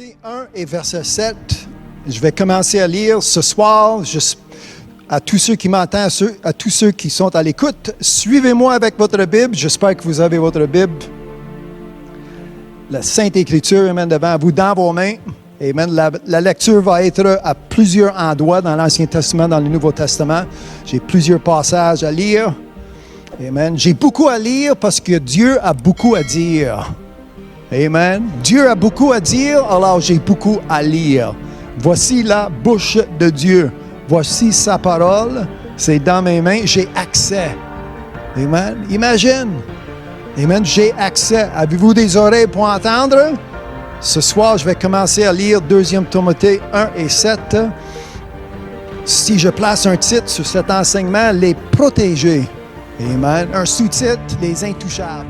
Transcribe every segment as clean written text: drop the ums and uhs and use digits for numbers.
Timothée 1 et verset 7. Je vais commencer à lire ce soir. À tous ceux qui m'entendent, à tous ceux qui sont à l'écoute, suivez-moi avec votre Bible. J'espère que vous avez votre Bible. La Sainte Écriture, amen, devant vous, dans vos mains. Amen. La lecture va être à plusieurs endroits dans l'Ancien Testament, dans le Nouveau Testament. J'ai plusieurs passages à lire. Amen. J'ai beaucoup à lire parce que Dieu a beaucoup à dire. Amen. Dieu a beaucoup à dire, alors j'ai beaucoup à lire. Voici la bouche de Dieu. Voici sa parole. C'est dans mes mains. J'ai accès. Amen. Imagine. Amen. J'ai accès. Avez-vous des oreilles pour entendre? Ce soir, je vais commencer à lire 2 Timothée 1 et 7. Si je place un titre sur cet enseignement, les protégés. Amen. Un sous-titre, les intouchables.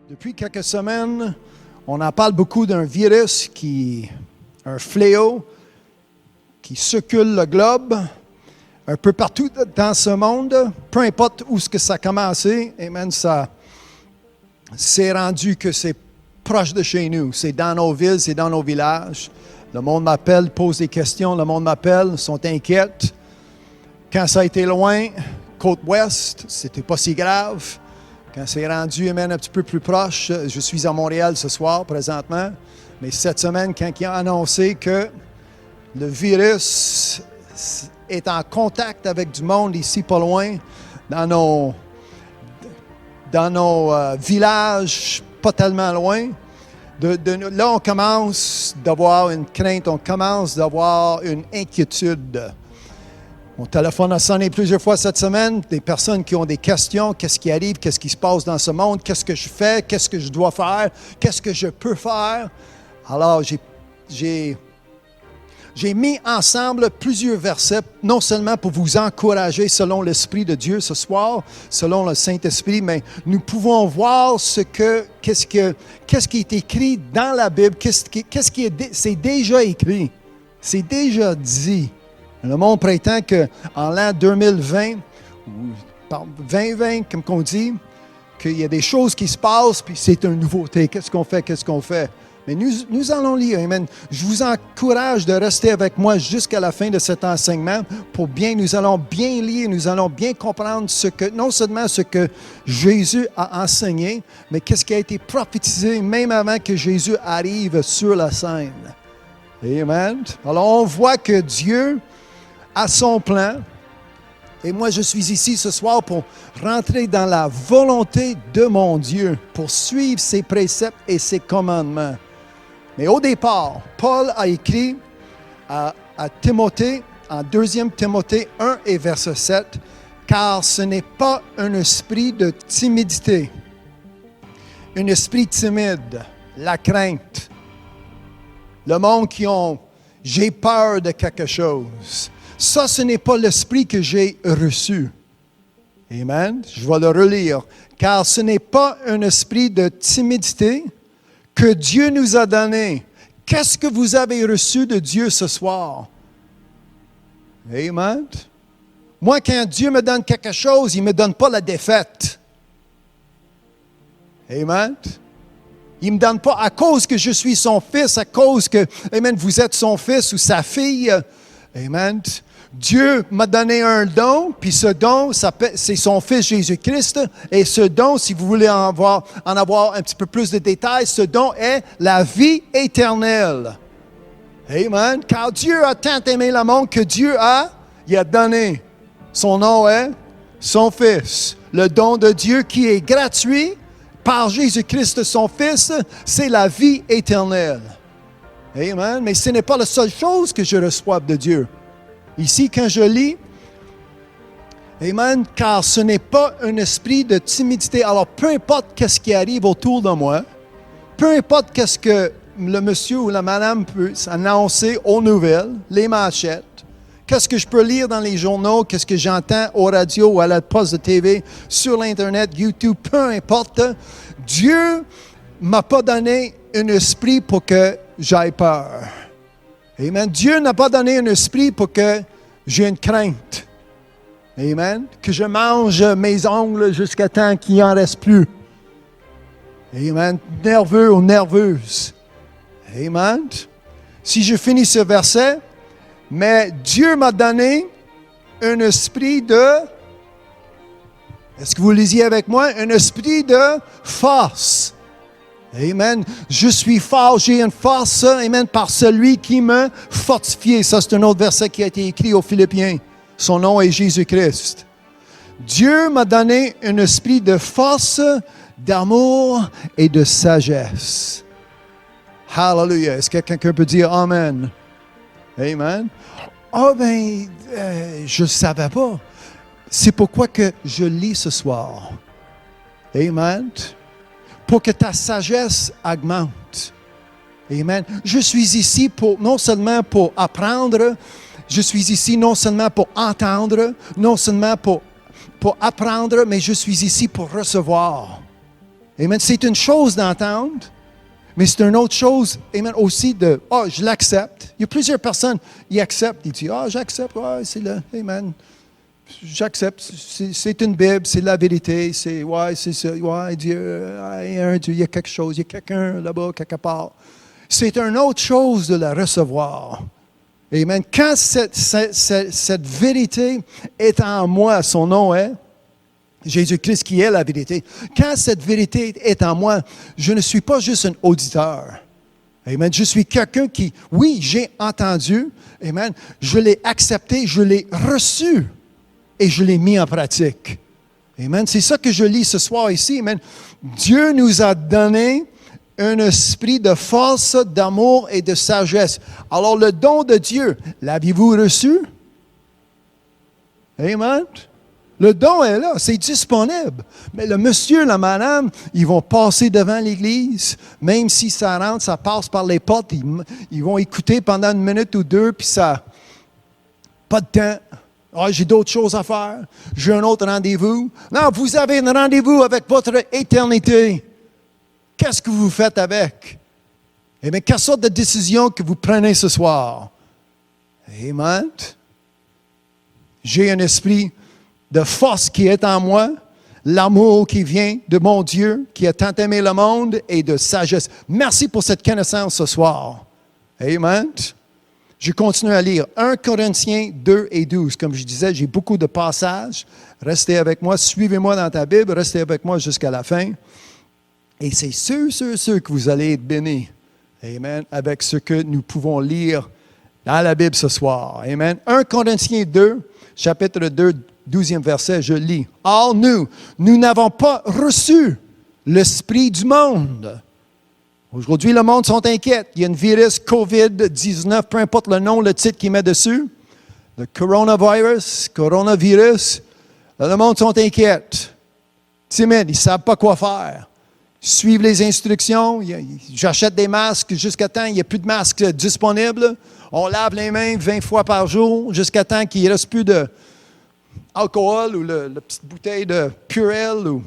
Depuis quelques semaines, on en parle beaucoup d'un virus un fléau qui circule le globe un peu partout dans ce monde. Peu importe où ce que ça a commencé, amen, ça s'est rendu que c'est proche de chez nous. C'est dans nos villes, c'est dans nos villages. Le monde m'appelle, pose des questions, le monde m'appelle, sont inquiets. Quand ça a été loin, côte ouest, c'était pas si grave. Quand c'est rendu, amen, un petit peu plus proche, je suis à Montréal ce soir, présentement, mais cette semaine, quand ils ont annoncé que le virus est en contact avec du monde ici pas loin, dans nos villages pas tellement loin, là, on commence d'avoir une crainte, on commence d'avoir une inquiétude. Mon téléphone a sonné plusieurs fois cette semaine, des personnes qui ont des questions, qu'est-ce qui arrive, qu'est-ce qui se passe dans ce monde, qu'est-ce que je fais, qu'est-ce que je dois faire, qu'est-ce que je peux faire. Alors, j'ai mis ensemble plusieurs versets, non seulement pour vous encourager selon l'Esprit de Dieu ce soir, selon le Saint-Esprit, mais nous pouvons voir qu'est-ce qui est écrit dans la Bible, c'est déjà écrit, c'est déjà dit. Le monde prétend qu'en l'an 2020, ou 2020, comme on dit, qu'il y a des choses qui se passent, puis c'est une nouveauté. Qu'est-ce qu'on fait? Mais nous allons lire. Amen. Je vous encourage de rester avec moi jusqu'à la fin de cet enseignement nous allons bien lire, nous allons bien comprendre non seulement ce que Jésus a enseigné, mais qu'est-ce qui a été prophétisé même avant que Jésus arrive sur la scène. Amen. Alors, on voit que Dieu à son plan. Et moi, je suis ici ce soir pour rentrer dans la volonté de mon Dieu, pour suivre ses préceptes et ses commandements. Mais au départ, Paul a écrit à Timothée, en 2 Timothée 1 et verset 7, « Car ce n'est pas un esprit de timidité, un esprit timide, la crainte, le monde qui ont « j'ai peur de quelque chose ». Ça, ce n'est pas l'esprit que j'ai reçu. Amen. Je vais le relire. Car ce n'est pas un esprit de timidité que Dieu nous a donné. Qu'est-ce que vous avez reçu de Dieu ce soir? Amen. Moi, quand Dieu me donne quelque chose, il ne me donne pas la défaite. Amen. Il ne me donne pas à cause que je suis son fils, à cause que, amen, vous êtes son fils ou sa fille. Amen. Dieu m'a donné un don, puis ce don, c'est son Fils Jésus-Christ. Et ce don, si vous voulez en avoir un petit peu plus de détails, ce don est la vie éternelle. Amen. Car Dieu a tant aimé le monde que il a donné. Son nom est son Fils. Le don de Dieu qui est gratuit par Jésus-Christ, son Fils, c'est la vie éternelle. Amen. Mais ce n'est pas la seule chose que je reçois de Dieu. Ici, quand je lis Amen. Car ce n'est pas un esprit de timidité. Alors, peu importe qu'est-ce qui arrive autour de moi, peu importe qu'est-ce que le monsieur ou la madame peut annoncer aux nouvelles, les manchettes, qu'est-ce que je peux lire dans les journaux, qu'est-ce que j'entends aux radios ou à la poste de TV, sur l'Internet, YouTube, peu importe, Dieu ne m'a pas donné un esprit pour que j'aie peur. Amen. Dieu n'a pas donné un esprit pour que j'ai une crainte. Amen. Que je mange mes ongles jusqu'à temps qu'il n'en reste plus. Amen. Nerveux ou nerveuse. Amen. Si je finis ce verset, mais Dieu m'a donné un esprit de... Est-ce que vous lisiez avec moi? Un esprit de force. Amen. Je suis fort, j'ai une force, amen, par celui qui me fortifie. Ça, c'est un autre verset qui a été écrit aux Philippiens. Son nom est Jésus-Christ. Dieu m'a donné un esprit de force, d'amour et de sagesse. Hallelujah. Est-ce que quelqu'un peut dire Amen? Amen. Je ne savais pas. C'est pourquoi que je lis ce soir. Amen. Pour que ta sagesse augmente. Amen. Je suis ici non seulement pour apprendre, je suis ici non seulement pour entendre, non seulement pour apprendre, mais je suis ici pour recevoir. Amen. C'est une chose d'entendre, mais c'est une autre chose, amen, aussi je l'accepte. Il y a plusieurs personnes, ils acceptent, ils disent, j'accepte, c'est là, amen. J'accepte, c'est une Bible, c'est la vérité, c'est ça, Dieu, il y a un Dieu, il y a quelque chose, il y a quelqu'un là-bas, quelque part. C'est une autre chose de la recevoir. Amen. Quand cette vérité est en moi, son nom est Jésus-Christ qui est la vérité. Quand cette vérité est en moi, je ne suis pas juste un auditeur. Amen. Je suis quelqu'un qui, oui, j'ai entendu, amen, je l'ai accepté, je l'ai reçu. Et je l'ai mis en pratique. Amen. C'est ça que je lis ce soir ici. Amen. Dieu nous a donné un esprit de force, d'amour et de sagesse. Alors, le don de Dieu, l'avez-vous reçu? Amen. Le don est là, c'est disponible. Mais le monsieur, la madame, ils vont passer devant l'église. Même si ça rentre, ça passe par les portes. Ils vont écouter pendant une minute ou deux, puis ça... Pas de temps. J'ai d'autres choses à faire. J'ai un autre rendez-vous. Non, vous avez un rendez-vous avec votre éternité. Qu'est-ce que vous faites avec? Eh bien, quelle sorte de décision que vous prenez ce soir? Amen. J'ai un esprit de force qui est en moi, l'amour qui vient de mon Dieu, qui a tant aimé le monde, et de sagesse. Merci pour cette connaissance ce soir. Amen. Je continue à lire 1 Corinthiens 2 et 12. Comme je disais, j'ai beaucoup de passages. Restez avec moi, suivez-moi dans ta Bible, restez avec moi jusqu'à la fin. Et c'est sûr que vous allez être bénis. Amen. Avec ce que nous pouvons lire dans la Bible ce soir. Amen. 1 Corinthiens 2, chapitre 2, 12e verset, je lis. « Or nous n'avons pas reçu l'esprit du monde. » Aujourd'hui, le monde sont inquiets. Il y a une virus COVID-19, peu importe le nom, le titre qu'il met dessus. Le coronavirus. Le monde sont inquiets. Timides, ils ne savent pas quoi faire. Ils suivent les instructions. J'achète des masques jusqu'à temps qu'il n'y ait plus de masques disponibles. On lave les mains 20 fois par jour jusqu'à temps qu'il ne reste plus d'alcool ou la petite bouteille de Purell ou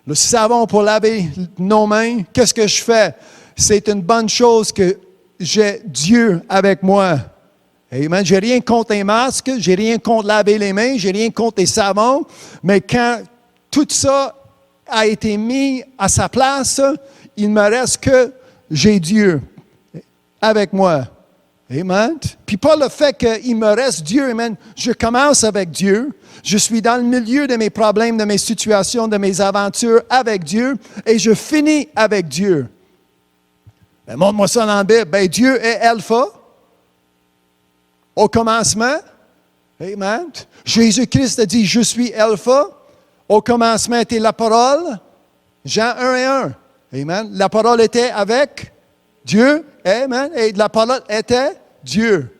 le savon pour laver nos mains. Qu'est-ce que je fais? C'est une bonne chose que j'ai Dieu avec moi. Amen. J'ai rien contre les masques, j'ai rien contre laver les mains, j'ai rien contre les savons, mais quand tout ça a été mis à sa place, il ne me reste que j'ai Dieu avec moi. Amen. Puis pas le fait qu'il me reste Dieu, amen. Je commence avec Dieu. Je suis dans le milieu de mes problèmes, de mes situations, de mes aventures avec Dieu et je finis avec Dieu. Ben, montre-moi ça dans la Bible. Ben, Dieu est Alpha au commencement. Amen. Jésus-Christ a dit, je suis Alpha. Au commencement était la parole. Jean 1 et 1. Amen. La parole était avec Dieu. Amen. Et la parole était Dieu.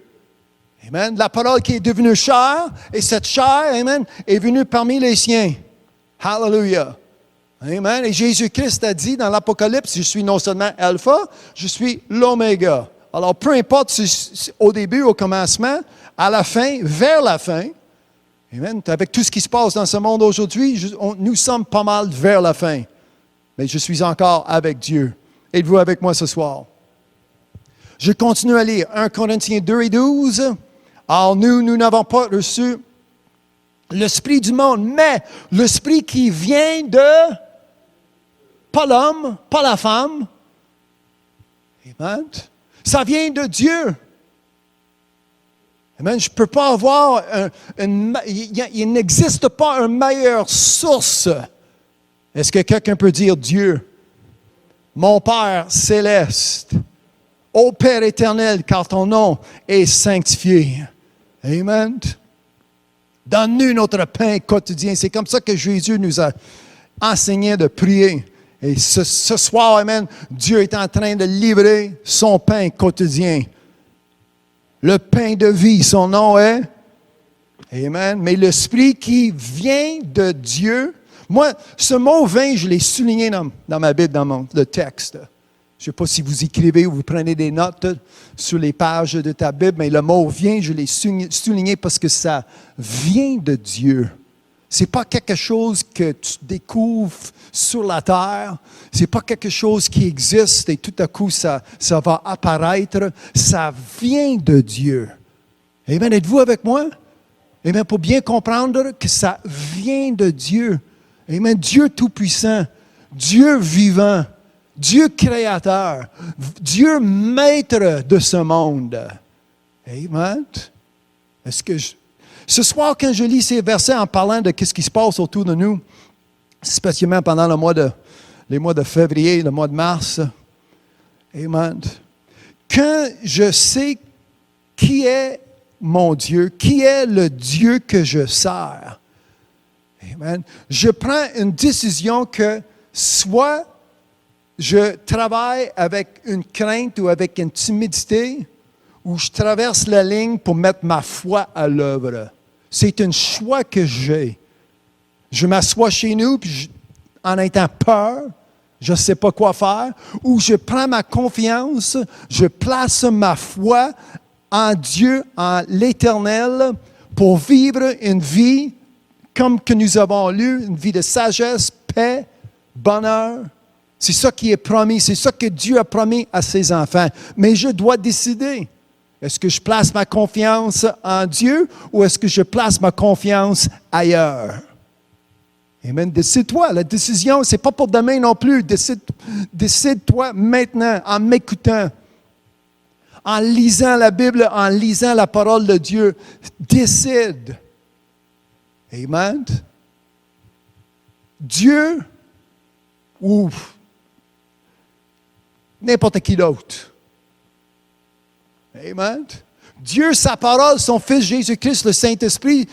Amen. La parole qui est devenue chair, et cette chair, amen, est venue parmi les siens. Hallelujah. Amen. Et Jésus-Christ a dit dans l'Apocalypse, je suis non seulement Alpha, je suis l'Oméga. Alors, peu importe si au début, au commencement, à la fin, vers la fin, amen, avec tout ce qui se passe dans ce monde aujourd'hui, nous sommes pas mal vers la fin. Mais je suis encore avec Dieu. Êtes-vous avec moi ce soir? Je continue à lire 1 Corinthiens 2 et 12. Alors nous n'avons pas reçu l'esprit du monde, mais l'esprit qui vient de, pas l'homme, pas la femme. Amen. Ça vient de Dieu. Amen. Je ne peux pas avoir, il n'existe pas une meilleure source. Est-ce que quelqu'un peut dire Dieu? Mon Père céleste, ô Père éternel, car ton nom est sanctifié. Amen. Donne-nous notre pain quotidien. C'est comme ça que Jésus nous a enseigné de prier. Et ce soir, amen, Dieu est en train de livrer son pain quotidien. Le pain de vie, son nom est. Amen. Mais l'esprit qui vient de Dieu. Moi, ce mot vin, je l'ai souligné dans ma Bible, dans le texte. Je ne sais pas si vous écrivez ou vous prenez des notes sur les pages de ta Bible, mais le mot vient, je l'ai souligné parce que ça vient de Dieu. Ce n'est pas quelque chose que tu découvres sur la terre. Ce n'est pas quelque chose qui existe et tout à coup ça va apparaître. Ça vient de Dieu. Amen. Êtes-vous avec moi? Amen. Pour bien comprendre que ça vient de Dieu. Amen. Dieu Tout-Puissant, Dieu vivant, Dieu créateur, Dieu maître de ce monde. Amen. Ce soir, quand je lis ces versets en parlant de ce qui se passe autour de nous, spécialement pendant les mois de février, le mois de mars, amen. Quand je sais qui est mon Dieu, qui est le Dieu que je sers, amen, je prends une décision que soit je travaille avec une crainte ou avec une timidité, ou je traverse la ligne pour mettre ma foi à l'œuvre. C'est un choix que j'ai. Je m'assois chez nous, puis en étant peur, je ne sais pas quoi faire, ou je prends ma confiance, je place ma foi en Dieu, en l'Éternel, pour vivre une vie comme que nous avons lu, une vie de sagesse, paix, bonheur. C'est ça qui est promis, c'est ça que Dieu a promis à ses enfants. Mais je dois décider. Est-ce que je place ma confiance en Dieu ou est-ce que je place ma confiance ailleurs? Amen. Décide-toi. La décision, ce n'est pas pour demain non plus. Décide-toi maintenant en m'écoutant, en lisant la Bible, en lisant la parole de Dieu. Décide. Amen. Dieu ou n'importe qui d'autre. Amen. Dieu, sa parole, son Fils Jésus-Christ, le Saint-Esprit,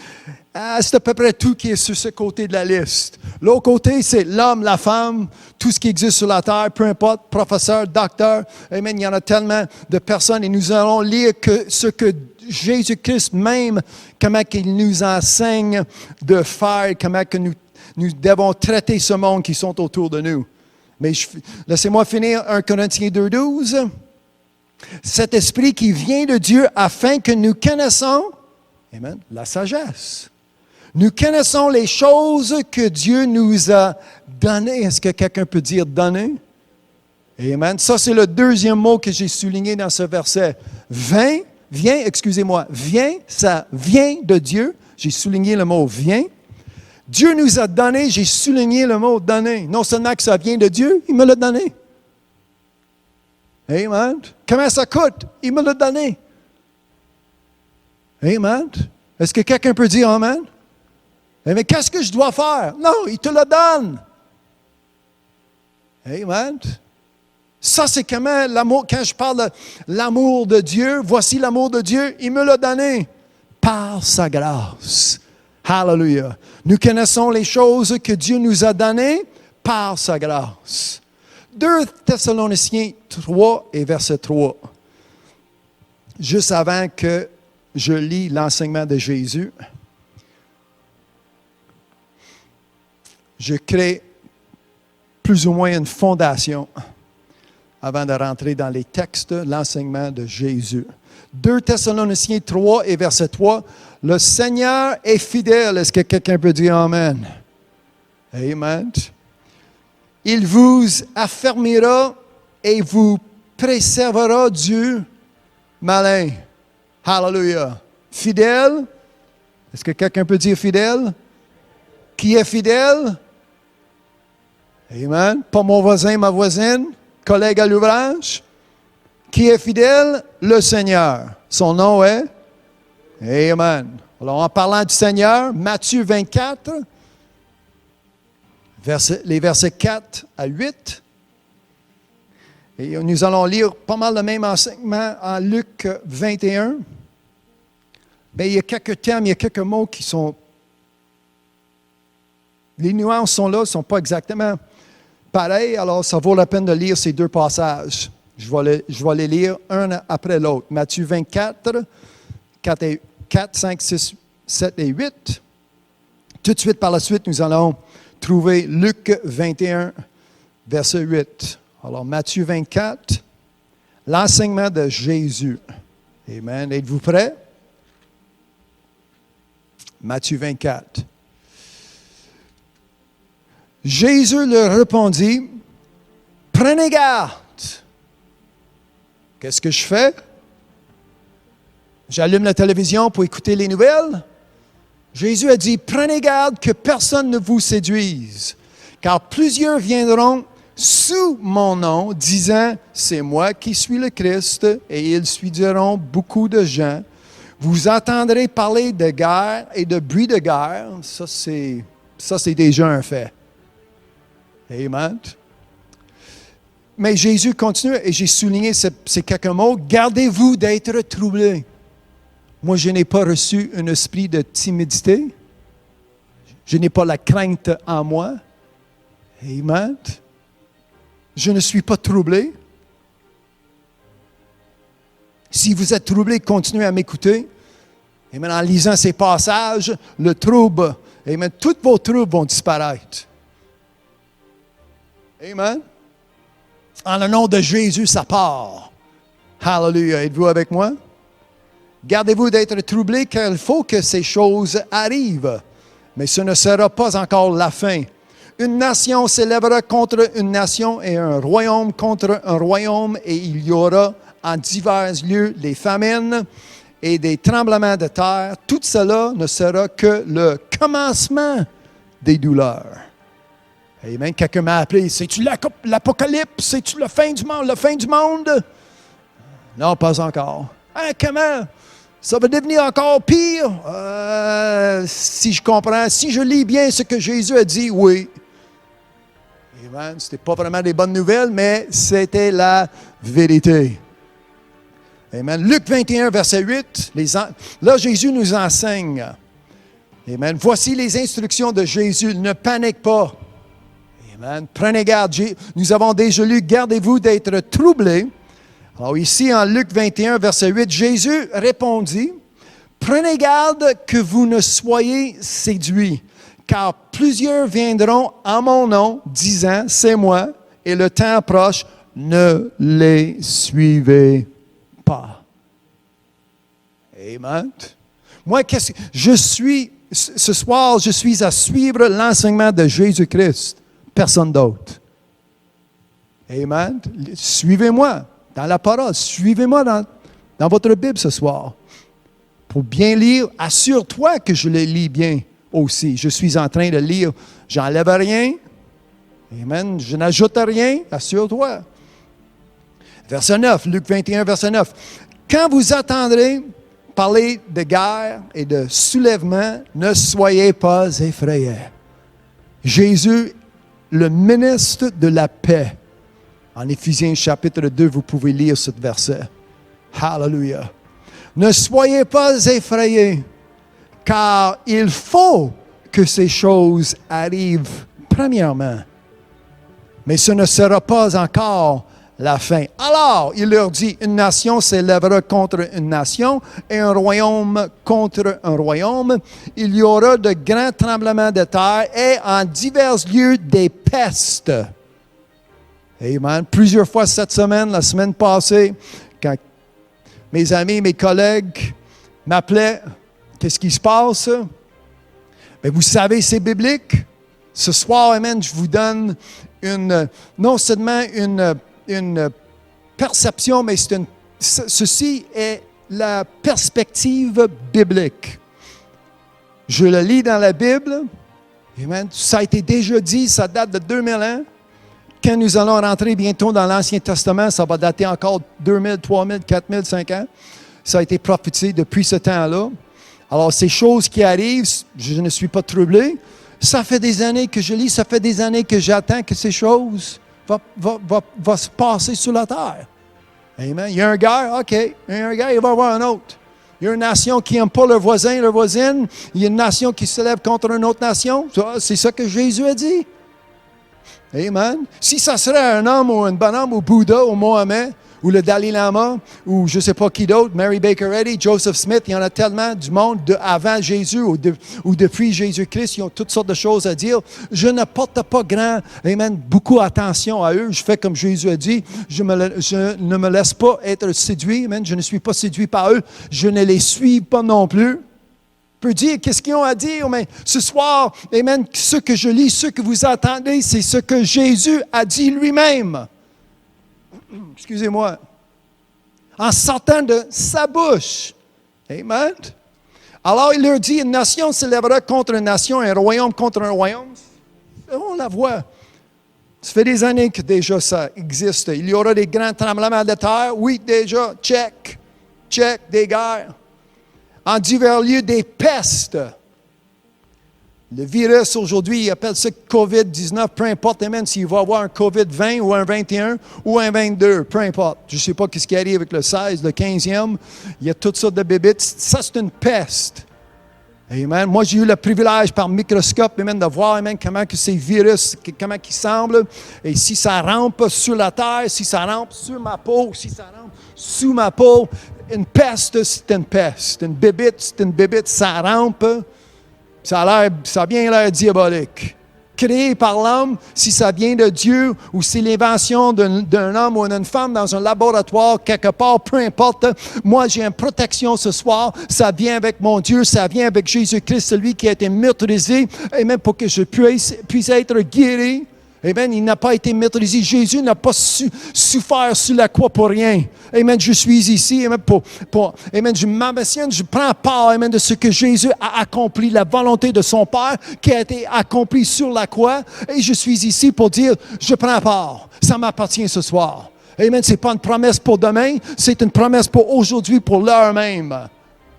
c'est à peu près tout qui est sur ce côté de la liste. L'autre côté, c'est l'homme, la femme, tout ce qui existe sur la terre, peu importe, professeur, docteur. Amen. Il y en a tellement de personnes et nous allons lire ce que Jésus-Christ même, comment il nous enseigne de faire, comment que nous devons traiter ce monde qui sont autour de nous. Mais laissez-moi finir 1 Corinthiens 2, 12. Cet esprit qui vient de Dieu afin que nous connaissons, amen, la sagesse. Nous connaissons les choses que Dieu nous a données. Est-ce que quelqu'un peut dire donner? Amen. Ça, c'est le deuxième mot que j'ai souligné dans ce verset. Viens, ça vient de Dieu. J'ai souligné le mot vient. Dieu nous a donné, j'ai souligné le mot donner. Non seulement que ça vient de Dieu, il me l'a donné. Amen. Comment ça coûte? Il me l'a donné. Amen. Est-ce que quelqu'un peut dire Amen? Mais qu'est-ce que je dois faire? Non, il te le donne. Amen. Ça, c'est comment l'amour, quand je parle de l'amour de Dieu, voici l'amour de Dieu, il me l'a donné par sa grâce. Hallelujah. Nous connaissons les choses que Dieu nous a données par sa grâce. 2 Thessaloniciens 3 et verset 3. Juste avant que je lis l'enseignement de Jésus, je crée plus ou moins une fondation avant de rentrer dans les textes, l'enseignement de Jésus. 2 Thessaloniciens 3 et verset 3, « Le Seigneur est fidèle. » Est-ce que quelqu'un peut dire Amen? Amen. « Il vous affermira et vous préservera du malin. » Hallelujah. Fidèle. Est-ce que quelqu'un peut dire fidèle? Qui est fidèle? Amen. Pas mon voisin, ma voisine, collègue à l'ouvrage. Qui est fidèle? Le Seigneur. Son nom est? Amen. Alors, en parlant du Seigneur, Matthieu 24, les versets 4 à 8. Et nous allons lire pas mal le même enseignement en Luc 21. Bien, il y a quelques termes, il y a quelques mots qui sont... Les nuances sont là, ne sont pas exactement pareilles, alors ça vaut la peine de lire ces 2 passages. Je vais les lire un après l'autre. Matthieu 24, 4, 5, 6, 7 et 8. Tout de suite par la suite, nous allons trouver Luc 21, verset 8. Alors, Matthieu 24, l'enseignement de Jésus. Amen. Êtes-vous prêts? Matthieu 24. Jésus leur répondit, « Prenez garde. » Qu'est-ce que je fais? J'allume la télévision pour écouter les nouvelles. Jésus a dit, « Prenez garde que personne ne vous séduise, car plusieurs viendront sous mon nom, disant, c'est moi qui suis le Christ, et ils séduiront beaucoup de gens. Vous entendrez parler de guerre et de bruit de guerre. » Ça, c'est déjà un fait. Amen. Mais Jésus continue, et j'ai souligné ces quelques mots. Gardez-vous d'être troublés. Moi, je n'ai pas reçu un esprit de timidité. Je n'ai pas la crainte en moi. Amen. Je ne suis pas troublé. Si vous êtes troublé, continuez à m'écouter. Amen. En lisant ces passages, le trouble, amen, tous vos troubles vont disparaître. Amen. En le nom de Jésus, ça part. Hallelujah. Êtes-vous avec moi? Gardez-vous d'être troublés, car il faut que ces choses arrivent. Mais ce ne sera pas encore la fin. Une nation s'élèvera contre une nation et un royaume contre un royaume, et il y aura en divers lieux des famines et des tremblements de terre. Tout cela ne sera que le commencement des douleurs. Amen. Quelqu'un m'a appelé, c'est-tu l'Apocalypse? C'est-tu la fin du monde? La fin du monde? Non, pas encore. Hein, comment? Ça va devenir encore pire? Si je comprends, si je lis bien ce que Jésus a dit, oui. Amen. Ce n'était pas vraiment des bonnes nouvelles, mais c'était la vérité. Amen. Luc 21, verset 8. Là, Jésus nous enseigne. Amen. Voici les instructions de Jésus. Ne panique pas. Amen. Prenez garde. Nous avons déjà lu, gardez-vous d'être troublés. Alors ici, en Luc 21, verset 8, Jésus répondit, « Prenez garde que vous ne soyez séduits, car plusieurs viendront en mon nom, disant, c'est moi, et le temps approche, ne les suivez pas. » Amen. Moi, ce soir, je suis à suivre l'enseignement de Jésus-Christ. Personne d'autre. Amen. Suivez-moi dans la parole. Suivez-moi dans votre Bible ce soir. Pour bien lire, assure-toi que je le lis bien aussi. Je suis en train de lire. J'enlève rien. Amen. Je n'ajoute rien. Assure-toi. Verset 9, Luc 21, verset 9. Quand vous entendrez parler de guerre et de soulèvement, ne soyez pas effrayés. Jésus, le ministre de la paix. En Éphésiens chapitre 2, vous pouvez lire ce verset. Hallelujah. Ne soyez pas effrayés, car il faut que ces choses arrivent premièrement. Mais ce ne sera pas encore la fin. Alors, il leur dit, une nation s'élèvera contre une nation et un royaume contre un royaume. Il y aura de grands tremblements de terre et en divers lieux des pestes. Amen. Plusieurs fois cette semaine, la semaine passée, quand mes amis, mes collègues m'appelaient, qu'est-ce qui se passe? Bien, vous savez, c'est biblique. Ce soir, amen, je vous donne non seulement une perception, mais ceci est la perspective biblique. Je le lis dans la Bible. Amen. Ça a été déjà dit, ça date de 2000 ans. Quand nous allons rentrer bientôt dans l'Ancien Testament, ça va dater encore 2000, 3000, 4000, 5 ans. Ça a été prophétisé depuis ce temps-là. Alors, ces choses qui arrivent, je ne suis pas troublé. Ça fait des années que je lis, ça fait des années que j'attends que ces choses vont se passer sur la terre. Amen. Il y a un gars, OK. Il y a un gars, il va y avoir un autre. Il y a une nation qui n'aime pas leur voisin, leur voisine. Il y a une nation qui se lève contre une autre nation. C'est ça que Jésus a dit. Amen. Si ça serait un homme ou un bonhomme ou Bouddha ou Mohamed ou le Dalai Lama ou je ne sais pas qui d'autre, Mary Baker Eddy, Joseph Smith, il y en a tellement du monde avant Jésus ou depuis Jésus-Christ, ils ont toutes sortes de choses à dire. Je ne porte pas beaucoup attention à eux. Je fais comme Jésus a dit. Je ne me laisse pas être séduit. Amen. Je ne suis pas séduit par eux. Je ne les suis pas non plus. Peut dire qu'est-ce qu'ils ont à dire, mais ce soir, amen, ce que je lis, ce que vous entendez, c'est ce que Jésus a dit lui-même. Excusez-moi. En sortant de sa bouche. Amen. Alors, il leur dit, une nation s'élèvera contre une nation, un royaume contre un royaume. On la voit. Ça fait des années que déjà ça existe. Il y aura des grands tremblements de terre. Oui, déjà, check, des guerres. En divers lieux, des pestes. Le virus, aujourd'hui, il appelle ça COVID-19, peu importe même s'il va avoir un COVID-20 ou un 21 ou un 22, peu importe. Je ne sais pas ce qui arrive avec le 16, le 15e. Il y a toutes sortes de bébites. Ça, c'est une peste. Amen. Moi, j'ai eu le privilège par microscope amen, de voir amen, comment que ces virus, comment ils semblent. Et si ça rampe sur la terre, si ça rampe sur ma peau, si ça rampe sous ma peau, une peste, c'est une peste. Une bébite, c'est une bébite. Ça rampe. Ça a bien l'air diabolique. Créé par l'homme, si ça vient de Dieu ou c'est l'invention d'un homme ou d'une femme dans un laboratoire, quelque part, peu importe. Moi, j'ai une protection ce soir. Ça vient avec mon Dieu, ça vient avec Jésus-Christ, celui qui a été maîtrisé, et même pour que je puisse être guéri. Amen. Il n'a pas été maîtrisé. Jésus n'a pas souffert sur la croix pour rien. Amen. Je suis ici. Amen. Amen. Je m'ambitionne, je prends part. Amen. De ce que Jésus a accompli, la volonté de son Père qui a été accomplie sur la croix. Et je suis ici pour dire, je prends part. Ça m'appartient ce soir. Amen. C'est pas une promesse pour demain. C'est une promesse pour aujourd'hui, pour l'heure même.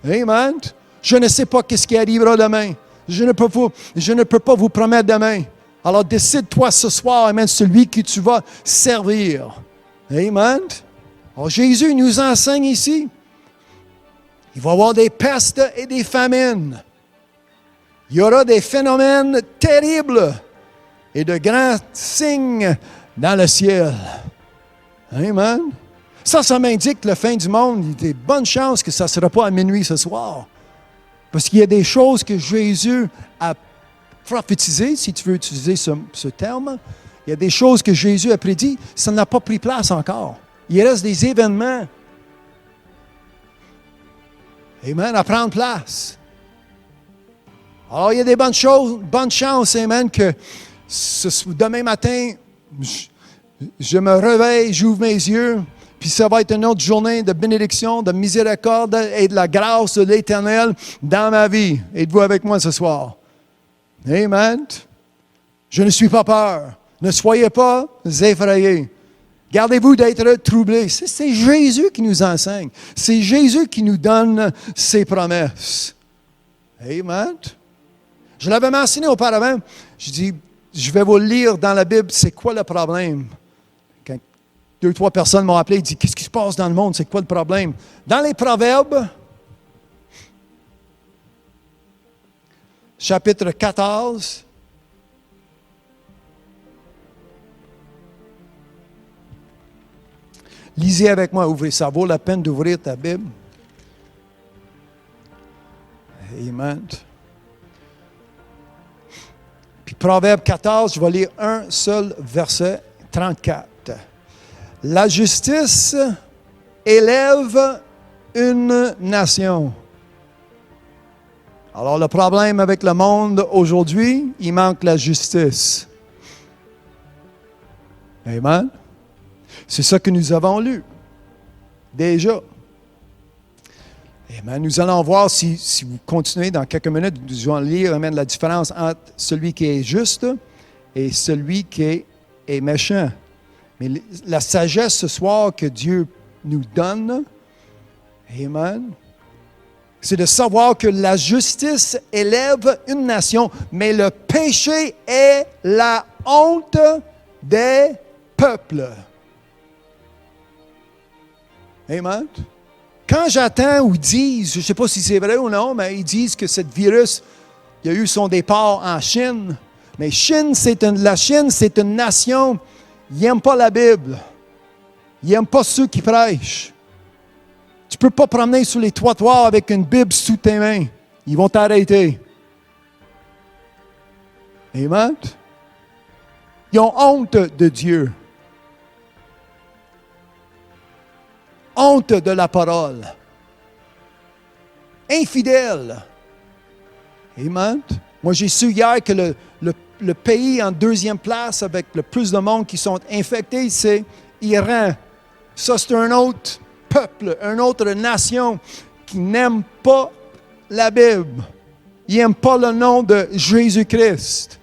Amen. Je ne sais pas ce qui arrivera demain. Je ne peux pas vous promettre demain. Alors, décide-toi ce soir, amen, celui que tu vas servir. Amen. Alors, Jésus nous enseigne ici. Il va y avoir des pestes et des famines. Il y aura des phénomènes terribles et de grands signes dans le ciel. Amen. Ça m'indique la fin du monde. Il y a de bonnes chances que ça ne sera pas à minuit ce soir. Parce qu'il y a des choses que Jésus a prophétisé, si tu veux utiliser ce terme. Il y a des choses que Jésus a prédit, ça n'a pas pris place encore. Il reste des événements. Amen, à prendre place. Alors, il y a des bonnes chances, amen, que demain matin, je me réveille, j'ouvre mes yeux, puis ça va être une autre journée de bénédiction, de miséricorde et de la grâce de l'Éternel dans ma vie. Êtes-vous avec moi ce soir? Amen. Je ne suis pas peur. Ne soyez pas effrayés. Gardez-vous d'être troublés. C'est Jésus qui nous enseigne. C'est Jésus qui nous donne ses promesses. Amen. Je l'avais mentionné auparavant. Je dis, je vais vous le lire dans la Bible. C'est quoi le problème? Quand 2-3 personnes m'ont appelé et dit, qu'est-ce qui se passe dans le monde? C'est quoi le problème? Dans les Proverbes, chapitre 14, Lisez avec moi, ouvrez. Ça vaut la peine d'ouvrir ta Bible. Amen. Puis Proverbe 14, je vais lire un seul verset, 34. La justice élève une nation. Alors le problème avec le monde aujourd'hui, il manque la justice. Amen. C'est ça que nous avons lu. Déjà. Amen. Nous allons voir, si vous continuez dans quelques minutes, nous allons lire amen, la différence entre celui qui est juste et celui qui est méchant. Mais la sagesse ce soir que Dieu nous donne, amen, c'est de savoir que la justice élève une nation, mais le péché est la honte des peuples. Amen. Quand j'entends ou disent, je ne sais pas si c'est vrai ou non, mais ils disent que ce virus, il a eu son départ en Chine. Mais la Chine, c'est une nation, ils n'aiment pas la Bible. Ils n'aiment pas ceux qui prêchent. Tu ne peux pas promener sur les trottoirs avec une Bible sous tes mains. Ils vont t'arrêter. Amen. Ils ont honte de Dieu. Honte de la parole. Infidèle. Amen. Moi, j'ai su hier que le pays en deuxième place avec le plus de monde qui sont infectés, c'est Iran. Ça, c'est un autre peuple, une autre nation qui n'aime pas la Bible. Ils n'aiment pas le nom de Jésus-Christ.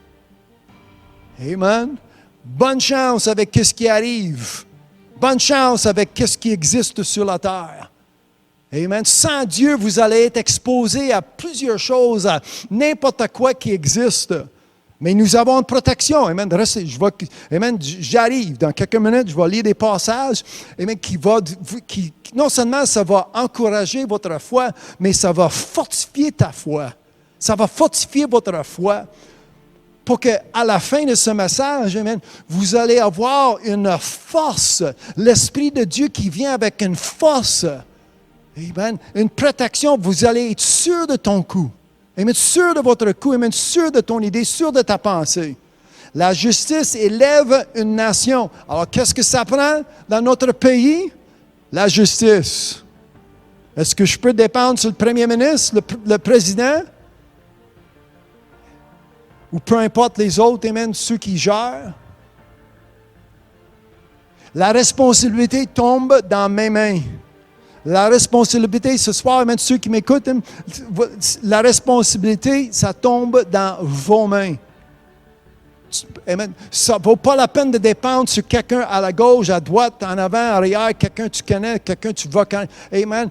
Amen. Bonne chance avec ce qui arrive. Bonne chance avec ce qui existe sur la terre. Amen. Sans Dieu, vous allez être exposé à plusieurs choses, à n'importe quoi qui existe. Mais nous avons une protection. Amen. Amen. J'arrive. Dans quelques minutes, je vais lire des passages. Amen. Qui non seulement ça va encourager votre foi, mais ça va fortifier ta foi. Ça va fortifier votre foi. Pour qu'à la fin de ce message, amen, vous allez avoir une force. L'Esprit de Dieu qui vient avec une force. Amen. Une protection. Vous allez être sûr de ton coup. Amen. Sûr de votre coup. Amen. Sûr de ton idée. Sûr de ta pensée. La justice élève une nation. Alors, qu'est-ce que ça prend dans notre pays? La justice. Est-ce que je peux dépendre sur le premier ministre, le président? Ou peu importe les autres, amen, ceux qui gèrent. La responsabilité tombe dans mes mains. La responsabilité, ce soir, amen, ceux qui m'écoutent, la responsabilité, ça tombe dans vos mains. Amen. Ça ne vaut pas la peine de dépendre sur quelqu'un à la gauche, à droite, en avant, en arrière, quelqu'un que tu connais, quelqu'un que tu vas connaître. Amen.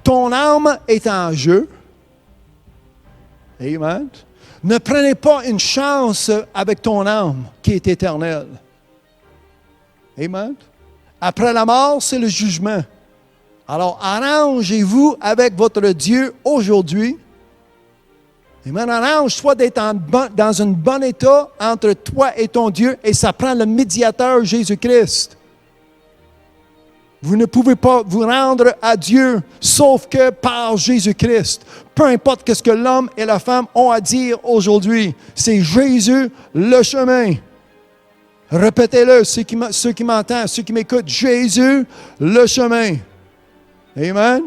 Ton âme est en jeu. Amen. Ne prenez pas une chance avec ton âme qui est éternelle. Amen. Après la mort, c'est le jugement. Alors, arrangez-vous avec votre Dieu aujourd'hui. Amen. Arrange-toi d'être dans un bon état entre toi et ton Dieu, et ça prend le médiateur Jésus-Christ. Vous ne pouvez pas vous rendre à Dieu sauf que par Jésus-Christ. Peu importe ce que l'homme et la femme ont à dire aujourd'hui, c'est Jésus le chemin. Répétez-le, ceux qui m'entendent, ceux qui m'écoutent, Jésus le chemin. Amen.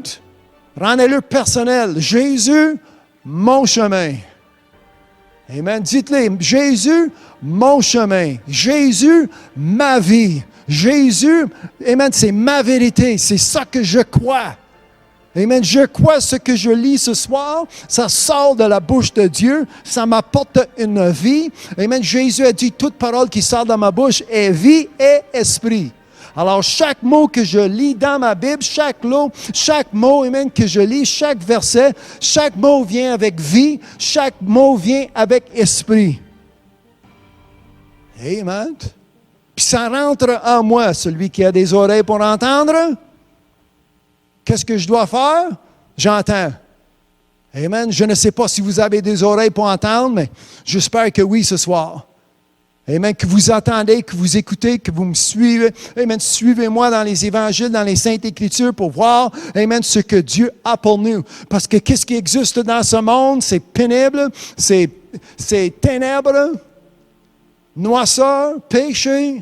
Rendez-le personnel. Jésus, mon chemin. Amen. Dites-le, Jésus, mon chemin. Jésus, ma vie. Jésus, amen, c'est ma vérité. C'est ça que je crois. Amen. Je crois ce que je lis ce soir. Ça sort de la bouche de Dieu. Ça m'apporte une vie. Amen. Jésus a dit, toute parole qui sort de ma bouche est vie et esprit. Alors, chaque mot que je lis dans ma Bible, chaque mot, amen, que je lis, chaque verset, chaque mot vient avec vie, chaque mot vient avec esprit. Amen. Puis ça rentre en moi, celui qui a des oreilles pour entendre. Qu'est-ce que je dois faire? J'entends. Amen. Je ne sais pas si vous avez des oreilles pour entendre, mais j'espère que oui ce soir. Amen, que vous entendez, que vous écoutez, que vous me suivez. Amen, suivez-moi dans les évangiles, dans les Saintes Écritures pour voir, amen, ce que Dieu a pour nous. Parce que qu'est-ce qui existe dans ce monde? C'est pénible, c'est ténèbres, noirceur, péché.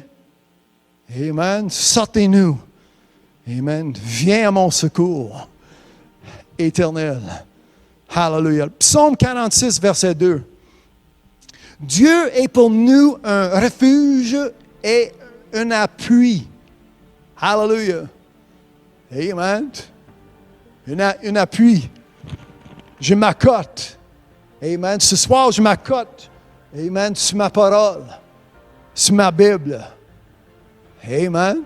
Amen, sortez-nous. Amen, viens à mon secours éternel. Hallelujah. Psaume 46, verset 2. Dieu est pour nous un refuge et un appui. Hallelujah. Amen. Un appui. Je m'accote. Amen. Ce soir, je m'accote. Amen. Sur ma parole. Sur ma Bible. Amen.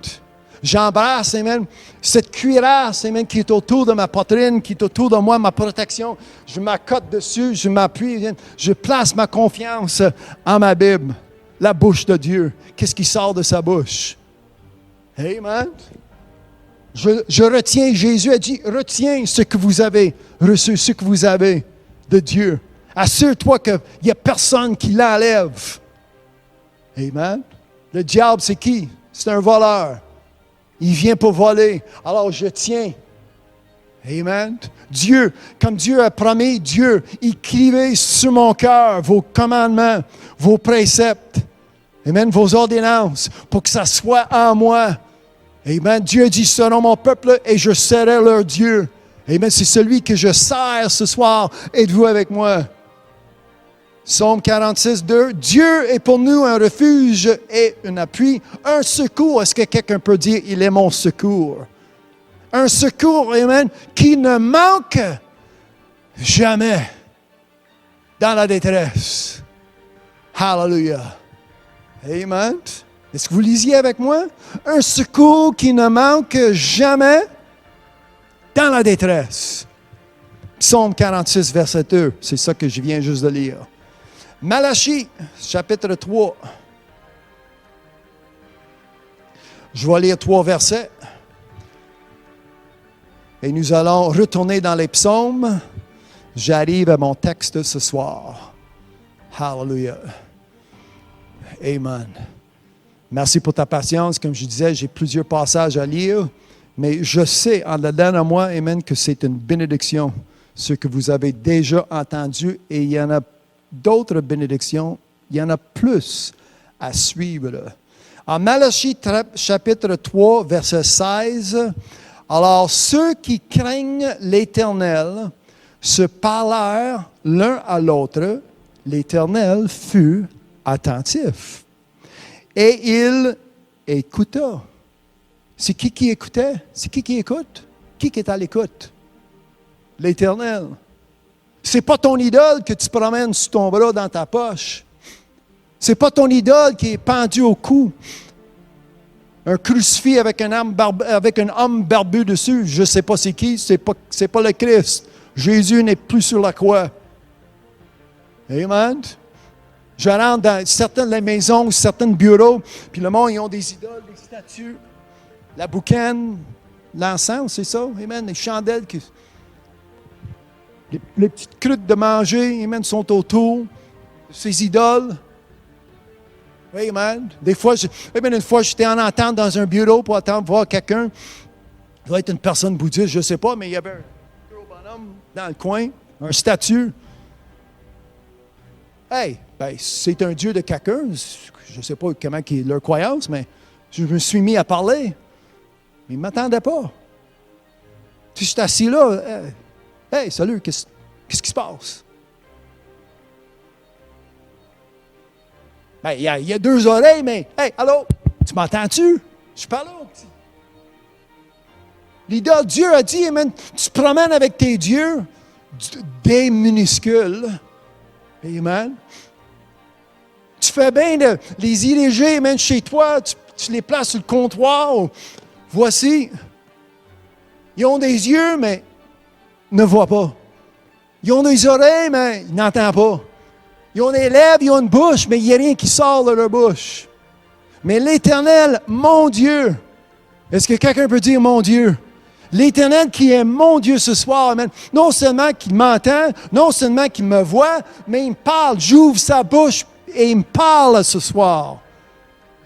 J'embrasse, amen, cette cuirasse, amen, qui est autour de ma poitrine, qui est autour de moi, ma protection. Je m'accote dessus, je m'appuie, je place ma confiance en ma Bible, la bouche de Dieu. Qu'est-ce qui sort de sa bouche? Amen. Je retiens, Jésus a dit, retiens ce que vous avez reçu, ce que vous avez de Dieu. Assure-toi qu'il n'y a personne qui l'enlève. Amen. Le diable, c'est qui? C'est un voleur. Il vient pour voler. Alors je tiens. Amen. Dieu, comme Dieu a promis, Dieu, écrivez sur mon cœur vos commandements, vos préceptes. Amen. Vos ordonnances, pour que ça soit en moi. Amen. Dieu dit, seront mon peuple et je serai leur Dieu. Amen. C'est celui que je sers ce soir. Êtes-vous avec moi? Psaume 46, 2. Dieu est pour nous un refuge et un appui, un secours. Est-ce que quelqu'un peut dire, il est mon secours? Un secours, amen, qui ne manque jamais dans la détresse. Hallelujah. Amen. Est-ce que vous lisiez avec moi? Un secours qui ne manque jamais dans la détresse. Psaume 46, verset 2. C'est ça que je viens juste de lire. Malachie, chapitre 3. Je vais lire 3 versets. Et nous allons retourner dans les psaumes. J'arrive à mon texte ce soir. Hallelujah. Amen. Merci pour ta patience. Comme je disais, j'ai plusieurs passages à lire. Mais je sais en dedans de moi, amen, que c'est une bénédiction, ce que vous avez déjà entendu. Et il y en a d'autres bénédictions, il y en a plus à suivre. En Malachie chapitre 3, verset 16, « Alors ceux qui craignent l'Éternel se parlèrent l'un à l'autre, l'Éternel fut attentif. Et il écouta. » C'est qui écoutait? C'est qui écoute? Qui est à l'écoute? L'Éternel. C'est pas ton idole que tu promènes sur ton bras dans ta poche. C'est pas ton idole qui est pendu au cou. Un crucifix avec un homme barbu dessus. Je ne sais pas c'est qui, c'est pas le Christ. Jésus n'est plus sur la croix. Amen. Je rentre dans certaines maisons, certains bureaux, puis le monde, ils ont des idoles, des statues. La boucane, l'encens, c'est ça? Amen. Les chandelles qui... Les petites croûtes de manger, amen, sont autour de ces idoles. Amen. Des fois, une fois, j'étais en attente dans un bureau pour attendre voir quelqu'un. Il doit être une personne bouddhiste, je ne sais pas, mais il y avait un gros bonhomme dans le coin, un statue. Hey, ben, c'est un dieu de quelqu'un. Je ne sais pas comment est leur croyance, mais je me suis mis à parler. Mais il ne m'attendait pas. Puis je suis assis là. Hey, salut, qu'est-ce qui se passe? Ben, il y a 2 oreilles, mais, hey, allô, tu m'entends-tu? Je parle là, petit. L'idole, Dieu a dit, amen, tu te promènes avec tes dieux, des minuscules. Amen. Tu fais bien de les ériger, amen, chez toi, tu les places sur le comptoir. Voici, ils ont des yeux, mais ne voient pas. Ils ont des oreilles, mais ils n'entendent pas. Ils ont des lèvres, ils ont une bouche, mais il n'y a rien qui sort de leur bouche. Mais l'Éternel, mon Dieu, est-ce que quelqu'un peut dire mon Dieu? L'Éternel qui est mon Dieu ce soir, amen. Non seulement qu'il m'entend, non seulement qu'il me voit, mais il me parle. J'ouvre sa bouche et il me parle ce soir.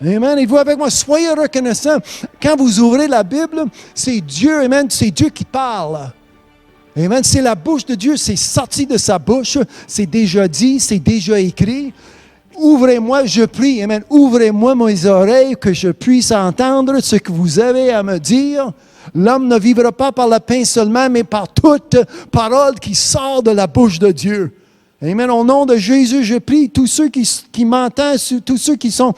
Amen. Et vous avec moi, soyez reconnaissants. Quand vous ouvrez la Bible, c'est Dieu, amen, c'est Dieu qui parle. Amen. C'est la bouche de Dieu, c'est sorti de sa bouche, c'est déjà dit, c'est déjà écrit. Ouvrez-moi, je prie, amen. Ouvrez-moi mes oreilles, que je puisse entendre ce que vous avez à me dire. L'homme ne vivra pas par le pain seulement, mais par toute parole qui sort de la bouche de Dieu. Amen. Au nom de Jésus, je prie tous ceux qui m'entendent, tous ceux qui sont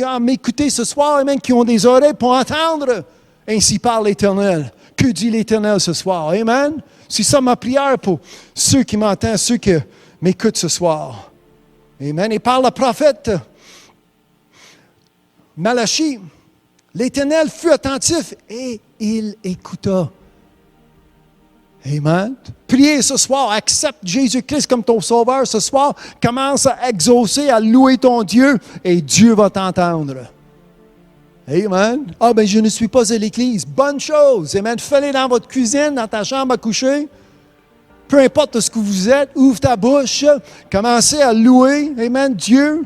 à m'écouter ce soir, amen, qui ont des oreilles pour entendre. Ainsi parle l'Éternel. Que dit l'Éternel ce soir? Amen. C'est ça ma prière pour ceux qui m'entendent, ceux qui m'écoutent ce soir. Amen. Et par le prophète Malachie, l'Éternel fut attentif et il écouta. Amen. Priez ce soir, accepte Jésus-Christ comme ton sauveur ce soir. Commence à exaucer, à louer ton Dieu et Dieu va t'entendre. Amen. Ah ben je ne suis pas à l'église. Bonne chose. Amen. Fais-le dans votre cuisine, dans ta chambre à coucher. Peu importe ce que vous êtes, ouvre ta bouche. Commencez à louer, amen, Dieu,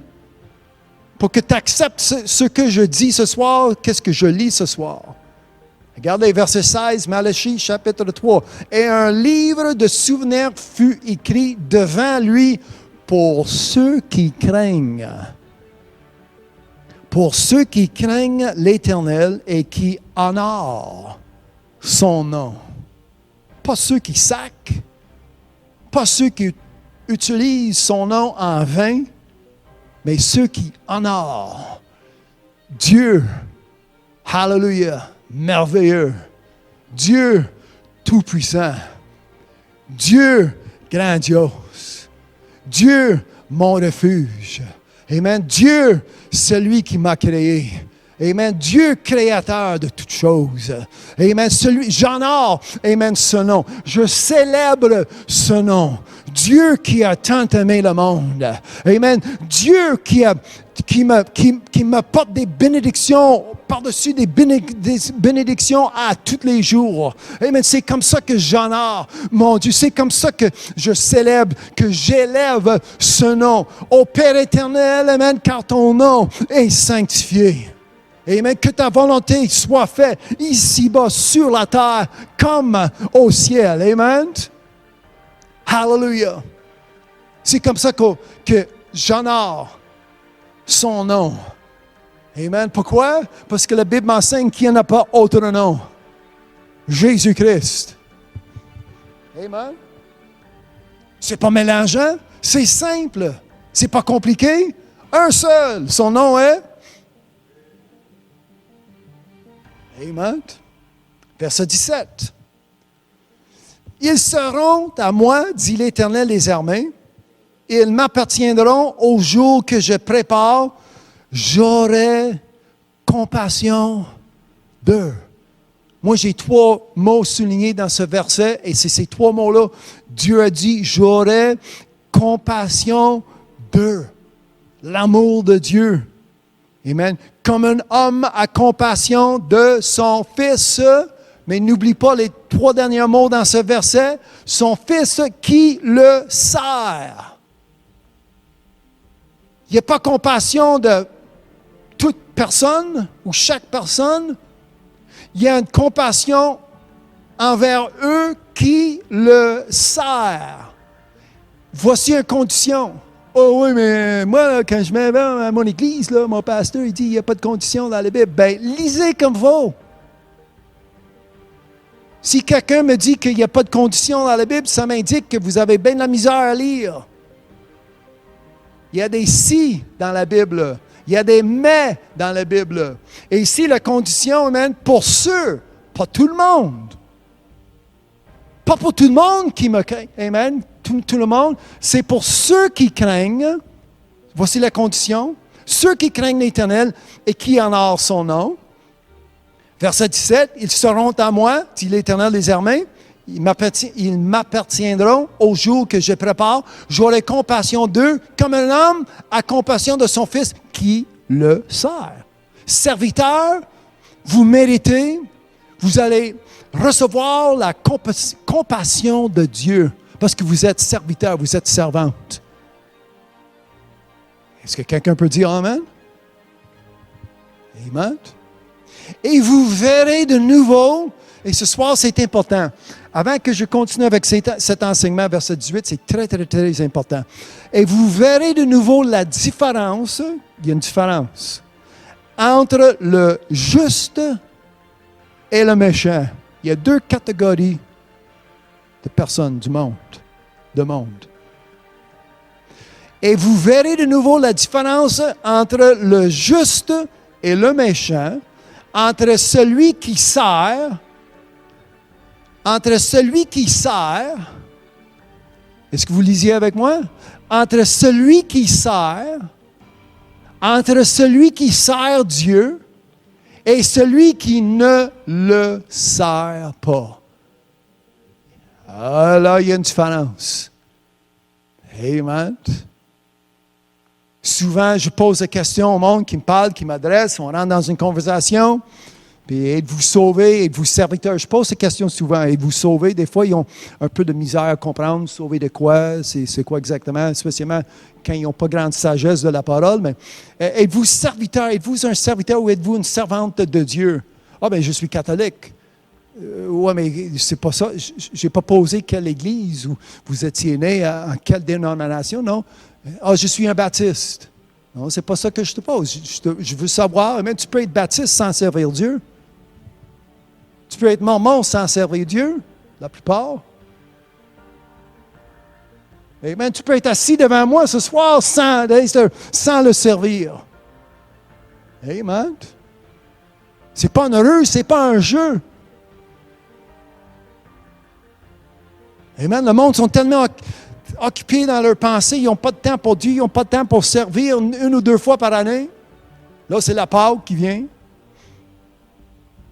pour que tu acceptes ce que je dis ce soir, qu'est-ce que je lis ce soir. Regardez, verset 16, Malachie, chapitre 3. « Et un livre de souvenirs fut écrit devant lui pour ceux qui craignent. » Pour ceux qui craignent l'Éternel et qui honorent son nom. Pas ceux qui sacrent, pas ceux qui utilisent son nom en vain, mais ceux qui honorent Dieu. Hallelujah. Merveilleux. Dieu tout-puissant. Dieu grandiose. Dieu mon refuge. Amen. Dieu, celui qui m'a créé. Amen. Dieu créateur de toutes choses. Amen. J'honore, amen, ce nom. Je célèbre ce nom. Dieu qui a tant aimé le monde. Amen. Dieu qui me porte des bénédictions par-dessus des bénédictions à tous les jours. Amen. C'est comme ça que j'honore mon Dieu. C'est comme ça que je célèbre, que j'élève ce nom. Ô Père éternel, amen, car ton nom est sanctifié. Amen. Que ta volonté soit faite ici-bas sur la terre comme au ciel. Amen. Hallelujah. C'est comme ça que j'honore son nom. Amen. Pourquoi? Parce que la Bible m'enseigne qu'il n'y en a pas autre nom. Jésus-Christ. Amen. C'est pas mélangeant. C'est simple. C'est pas compliqué. Un seul. Son nom est... Amen. Verset 17. Ils seront à moi, dit l'Éternel des armées. Ils m'appartiendront au jour que je prépare. J'aurai compassion d'eux. Moi, j'ai 3 mots soulignés dans ce verset, et c'est ces 3 mots-là. Dieu a dit, j'aurai compassion d'eux. L'amour de Dieu. Amen. Comme un homme a compassion de son fils, mais n'oublie pas les 3 derniers mots dans ce verset, son fils qui le sert. Il n'y a pas compassion de toute personne ou chaque personne. Il y a une compassion envers eux qui le sert. Voici une condition. Oh oui, mais moi, quand je m'en vais à mon église, là, mon pasteur, il dit qu'il n'y a pas de condition dans la Bible. Bien, lisez comme vous. Si quelqu'un me dit qu'il n'y a pas de condition dans la Bible, ça m'indique que vous avez bien de la misère à lire. Il y a des si dans la Bible. Il y a des mais dans la Bible. Et ici, la condition, amen, pour ceux, pas tout le monde. Pas pour tout le monde qui me craint, amen. Tout le monde, c'est pour ceux qui craignent, voici la condition, ceux qui craignent l'Éternel et qui honorent son nom. Verset 17, ils seront à moi, dit l'Éternel des armées, ils m'appartiendront au jour que je prépare, j'aurai compassion d'eux, comme un homme a compassion de son fils qui le sert. Serviteur, vous méritez, vous allez recevoir la compassion de Dieu. Parce que vous êtes serviteur, vous êtes servante. Est-ce que quelqu'un peut dire Amen? Amen. Et vous verrez de nouveau, et ce soir c'est important, avant que je continue avec cet enseignement, verset 18, c'est très, très, très important. Et vous verrez de nouveau la différence, il y a une différence, entre le juste et le méchant. Il y a deux catégories de personnes du monde, Et vous verrez de nouveau la différence entre le juste et le méchant, entre celui qui sert, est-ce que vous lisiez avec moi? Entre celui qui sert Dieu et celui qui ne le sert pas. Ah là, il y a une différence. Amen. Souvent, je pose des questions au monde qui me parle, qui m'adresse, on rentre dans une conversation. Puis, êtes-vous sauvé? Êtes-vous serviteur? Je pose ces questions souvent. Êtes-vous sauvé? Des fois, ils ont un peu de misère à comprendre. Sauvé de quoi? C'est quoi exactement? Spécialement quand ils n'ont pas grande sagesse de la parole. Mais êtes-vous serviteur? Êtes-vous un serviteur ou êtes-vous une servante de Dieu? Ah, bien, je suis catholique. Oui, mais c'est pas ça. Je n'ai pas posé quelle église ou vous étiez né en quelle dénomination, non? Ah, je suis un baptiste. Non, c'est pas ça que je te pose. Je veux savoir, mais tu peux être baptiste sans servir Dieu. Tu peux être mormon sans servir Dieu, la plupart. Amen. Tu peux être assis devant moi ce soir sans le servir. Amen. C'est pas un heureux, c'est pas un jeu. Amen. Le monde sont tellement occupés dans leurs pensées, ils n'ont pas de temps pour Dieu, ils n'ont pas de temps pour servir une ou deux fois par année. Là, c'est la Pâque qui vient.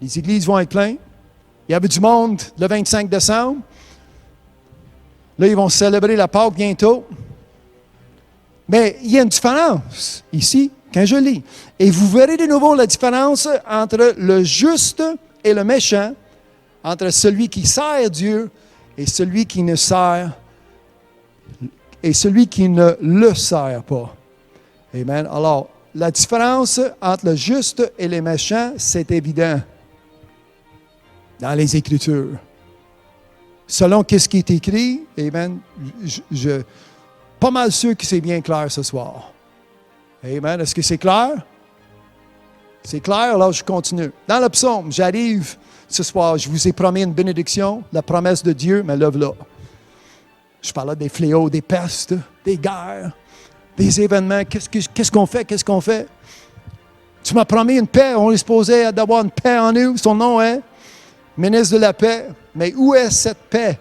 Les églises vont être pleines. Il y avait du monde le 25 décembre. Là, ils vont célébrer la Pâque bientôt. Mais il y a une différence ici, quand je lis. Et vous verrez de nouveau la différence entre le juste et le méchant, entre celui qui sert Dieu et celui qui ne sert et celui qui ne le sert pas. Amen. Alors, la différence entre le juste et les méchants, c'est évident dans les Écritures. Selon ce qui est écrit, amen, je pas mal sûr que c'est bien clair ce soir. Amen. Est-ce que c'est clair? C'est clair? Alors, je continue. Dans le psaume, j'arrive ce soir, je vous ai promis une bénédiction, la promesse de Dieu, mais l'œuvre là. Je parlais des fléaux, des pestes, des guerres, des événements. Qu'est-ce qu'on fait? Qu'est-ce qu'on fait? Tu m'as promis une paix. On est supposé d'avoir une paix en nous. Son nom est ministre de la paix. Mais où est cette paix?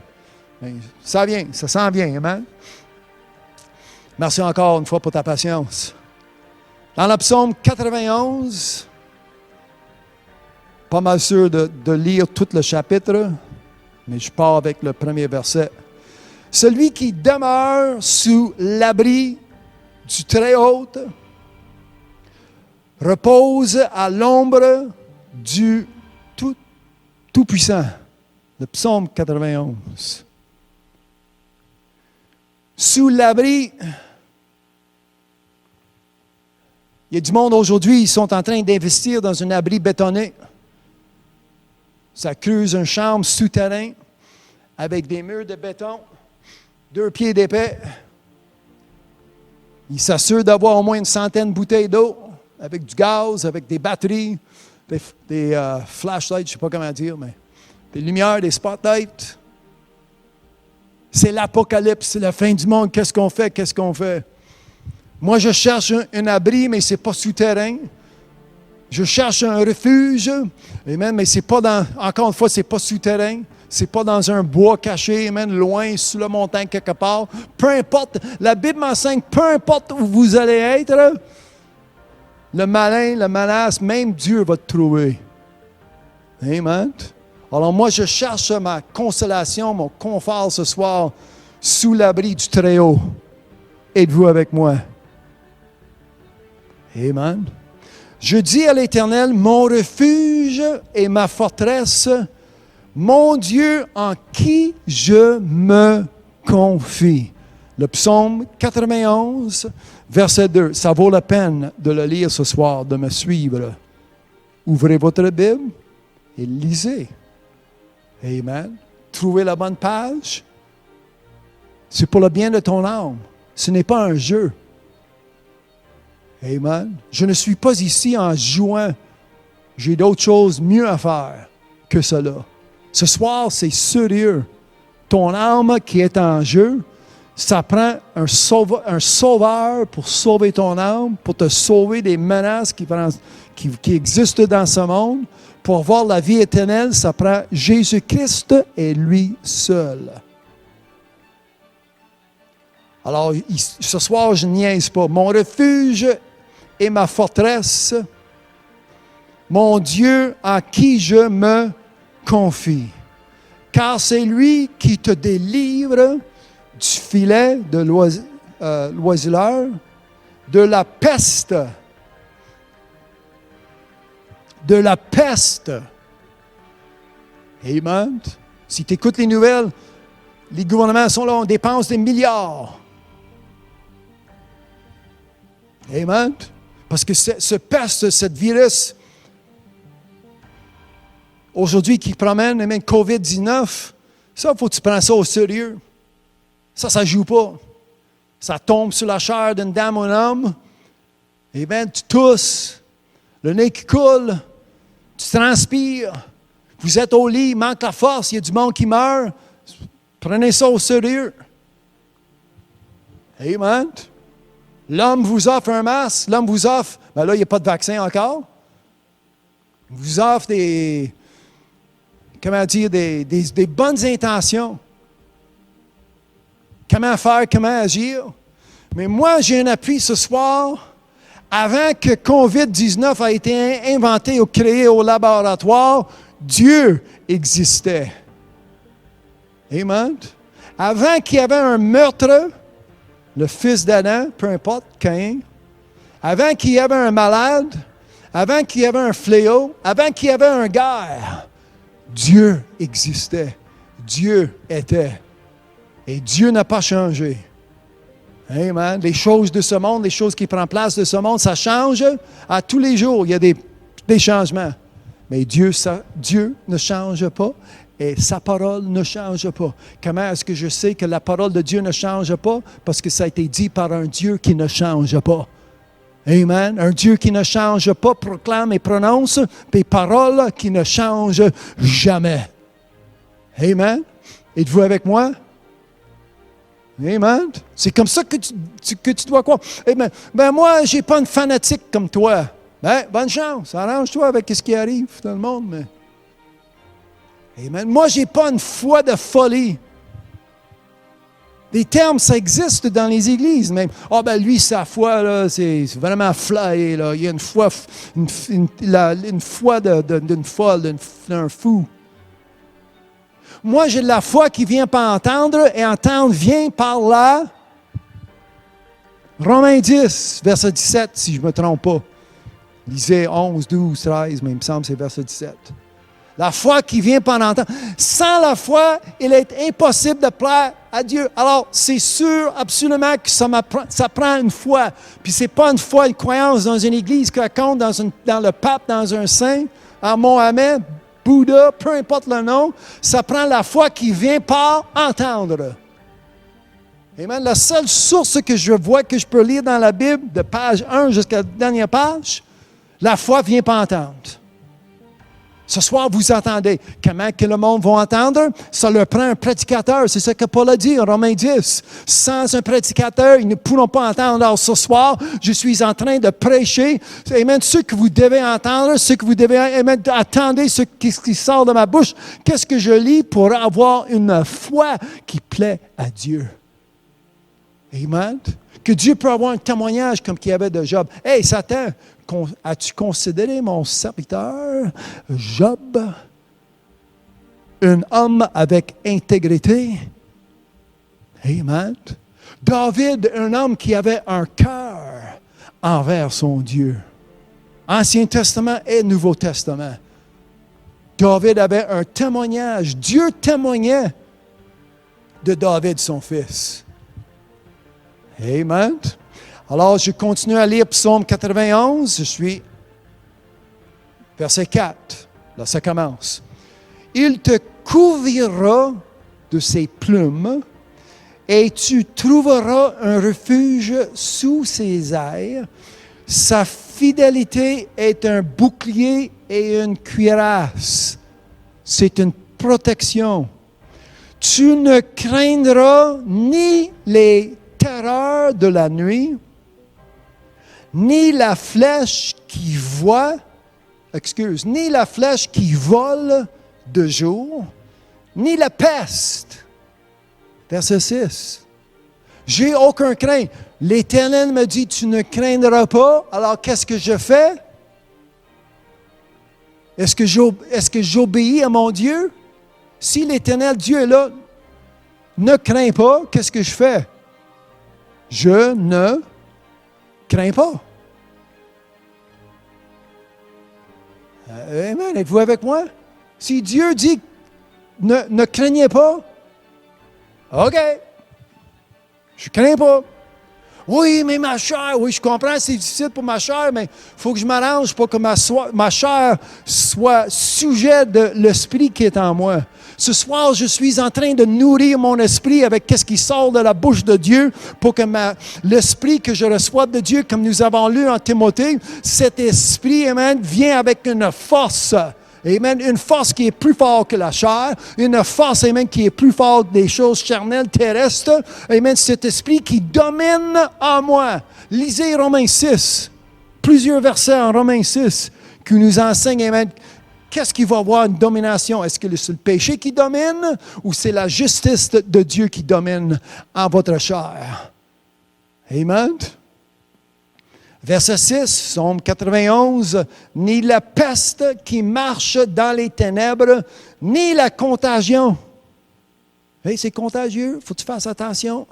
Ça vient, ça s'en vient. Amen. Merci encore une fois pour ta patience. Dans le psaume 91, pas mal sûr de lire tout le chapitre, mais je pars avec le premier verset. Celui qui demeure sous l'abri du Très-Haut repose à l'ombre du Tout-Puissant. Le psaume 91. Sous l'abri, il y a du monde aujourd'hui, ils sont en train d'investir dans un abri bétonné. Ça creuse une chambre souterraine avec des murs de béton, 2 pieds d'épais. Ils s'assurent d'avoir au moins une centaine de bouteilles d'eau, avec du gaz, avec des batteries, des flashlights, je ne sais pas comment dire, mais des lumières, des spotlights. C'est l'apocalypse, c'est la fin du monde. Qu'est-ce qu'on fait? Qu'est-ce qu'on fait? Moi, je cherche un abri, mais ce n'est pas souterrain. Je cherche un refuge, amen, mais c'est pas dans, encore une fois, c'est pas souterrain. C'est pas dans un bois caché, amen, loin, sous la montagne quelque part. Peu importe, la Bible m'enseigne, peu importe où vous allez être, le malin, la menace, même Dieu va te trouver. Amen. Alors moi, je cherche ma consolation, mon confort ce soir, sous l'abri du Très-Haut. Êtes-vous avec moi? Amen. Je dis à l'Éternel, mon refuge et ma forteresse, mon Dieu en qui je me confie. Le psaume 91, verset 2. Ça vaut la peine de le lire ce soir, de me suivre. Ouvrez votre Bible et lisez. Amen. Trouvez la bonne page. C'est pour le bien de ton âme. Ce n'est pas un jeu. Amen. Je ne suis pas ici en jouant. J'ai d'autres choses mieux à faire que cela. Ce soir, c'est sérieux. Ton âme qui est en jeu, ça prend un sauveur pour sauver ton âme, pour te sauver des menaces qui existent dans ce monde. Pour avoir la vie éternelle, ça prend Jésus-Christ et lui seul. Alors, ce soir, je niaise pas. Mon refuge et ma forteresse, mon Dieu en qui je me confie. Car c'est lui qui te délivre du filet de l'oiseleur, de la peste. De la peste. Amen. Si tu écoutes les nouvelles, les gouvernements sont là, on dépense des milliards. Amen. Parce que ce peste, ce virus, aujourd'hui qui promène, même COVID-19, ça, il faut que tu prennes ça au sérieux. Ça ne joue pas. Ça tombe sur la chair d'une dame ou d'un homme. Amen. Tu tousses, le nez qui coule, tu transpires, vous êtes au lit, il manque la force, il y a du monde qui meurt. Prenez ça au sérieux. Amen. L'homme vous offre un masque, l'homme vous offre, ben là, il n'y a pas de vaccin encore. Il vous offre des bonnes intentions. Comment faire, comment agir. Mais moi, j'ai un appui ce soir. Avant que COVID-19 a été inventé ou créé au laboratoire, Dieu existait. Amen. Avant qu'il y avait un meurtre, le fils d'Adam, peu importe, Caïn, avant qu'il y avait un malade, avant qu'il y avait un fléau, avant qu'il y avait un guerre, Dieu existait. Dieu était. Et Dieu n'a pas changé. Amen. Les choses de ce monde, les choses qui prennent place de ce monde, ça change à tous les jours. Il y a des changements. Mais Dieu ne change pas et sa parole ne change pas. Comment est-ce que je sais que la parole de Dieu ne change pas? Parce que ça a été dit par un Dieu qui ne change pas. Amen. Un Dieu qui ne change pas proclame et prononce des paroles qui ne changent jamais. Amen. Êtes-vous avec moi? Amen. C'est comme ça que tu dois croire. Amen. Ben moi, je n'ai pas une fanatique comme toi. Ben, bonne chance. Arrange-toi avec ce qui arrive dans le monde. Mais... Amen. Moi, je n'ai pas une foi de folie. Des termes, ça existe dans les églises même. Ah ben lui, sa foi, là, c'est vraiment flyé. Là. Il y a une foi, une foi d'une folle, d'un fou. Moi, j'ai de la foi qui vient par entendre, et entendre vient par là. Romains 10, verset 17, si je ne me trompe pas. Lisez 11, 12, 13, mais il me semble que c'est verset 17. La foi qui vient par entendre. Sans la foi, il est impossible de plaire à Dieu. Alors, c'est sûr absolument que ça prend une foi. Puis ce n'est pas une foi, une croyance dans une église quelconque, dans le pape, dans un saint, en Mohamed, Bouddha, peu importe le nom, ça prend la foi qui vient par entendre. Amen. La seule source que je vois, que je peux lire dans la Bible, de page 1 jusqu'à la dernière page, la foi vient par entendre. Ce soir, vous entendez. Comment que le monde va entendre? Ça leur prend un prédicateur. C'est ce que Paul a dit en Romains 10. Sans un prédicateur, ils ne pourront pas entendre. Alors ce soir, je suis en train de prêcher. Amen. Ce que vous devez entendre, ce que vous devez attendre, ce qui sort de ma bouche. Qu'est-ce que je lis pour avoir une foi qui plaît à Dieu? Amen. Que Dieu peut avoir un témoignage comme qu'il y avait de Job. Hey, Satan, as-tu considéré mon serviteur Job un homme avec intégrité? Amen. David, un homme qui avait un cœur envers son Dieu. Ancien Testament et Nouveau Testament. David avait un témoignage. Dieu témoignait de David, son fils. Amen. Alors, je continue à lire Psaume 91. Je suis verset 4. Là, ça commence. Il te couvrira de ses plumes et tu trouveras un refuge sous ses ailes. Sa fidélité est un bouclier et une cuirasse. C'est une protection. Tu ne craindras ni les terreurs de la nuit, ni la flèche qui ni la flèche qui vole de jour, ni la peste. Verset 6. J'ai aucun crainte. L'Éternel me dit, tu ne craindras pas. Alors, qu'est-ce que je fais? Est-ce que j'obéis à mon Dieu? Si l'Éternel Dieu est là, ne crains pas, qu'est-ce que je fais? Je ne crains pas. Amen. Êtes-vous avec moi? Si Dieu dit ne craignez pas, OK. Je ne crains pas. Oui, mais ma chair, oui, je comprends, c'est difficile pour ma chair, mais il faut que je m'arrange pour que ma chair soit sujet de l'esprit qui est en moi. Ce soir, je suis en train de nourrir mon esprit avec ce qui sort de la bouche de Dieu pour que l'esprit que je reçois de Dieu, comme nous avons lu en Timothée, cet esprit, amen, vient avec une force. Amen. Une force qui est plus forte que la chair. Une force, amen, qui est plus forte des choses charnelles, terrestres. Amen. Cet esprit qui domine en moi. Lisez Romains 6. Plusieurs versets en Romains 6 qui nous enseignent, amen, qu'est-ce qui va avoir une domination? Est-ce que c'est le péché qui domine ou c'est la justice de Dieu qui domine en votre chair? Amen. Verset 6, Psaume 91, « Ni la peste qui marche dans les ténèbres, ni la contagion. » Hey, c'est contagieux, il faut que tu fasses attention.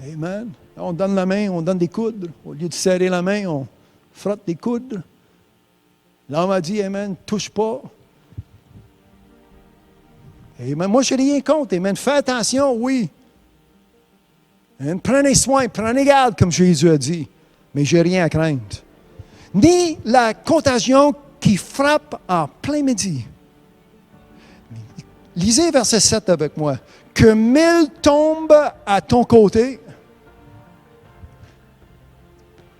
Amen. On donne la main, on donne des coudes. Au lieu de serrer la main, on frotte des coudes. L'homme a dit, Amen, touche pas. Amen. Moi, je n'ai rien contre. Amen. Fais attention, oui. Amen. Prenez soin, prenez garde, comme Jésus a dit. Mais je n'ai rien à craindre. Ni la contagion qui frappe en plein midi. Lisez verset 7 avec moi. Que 1000 tombent à ton côté.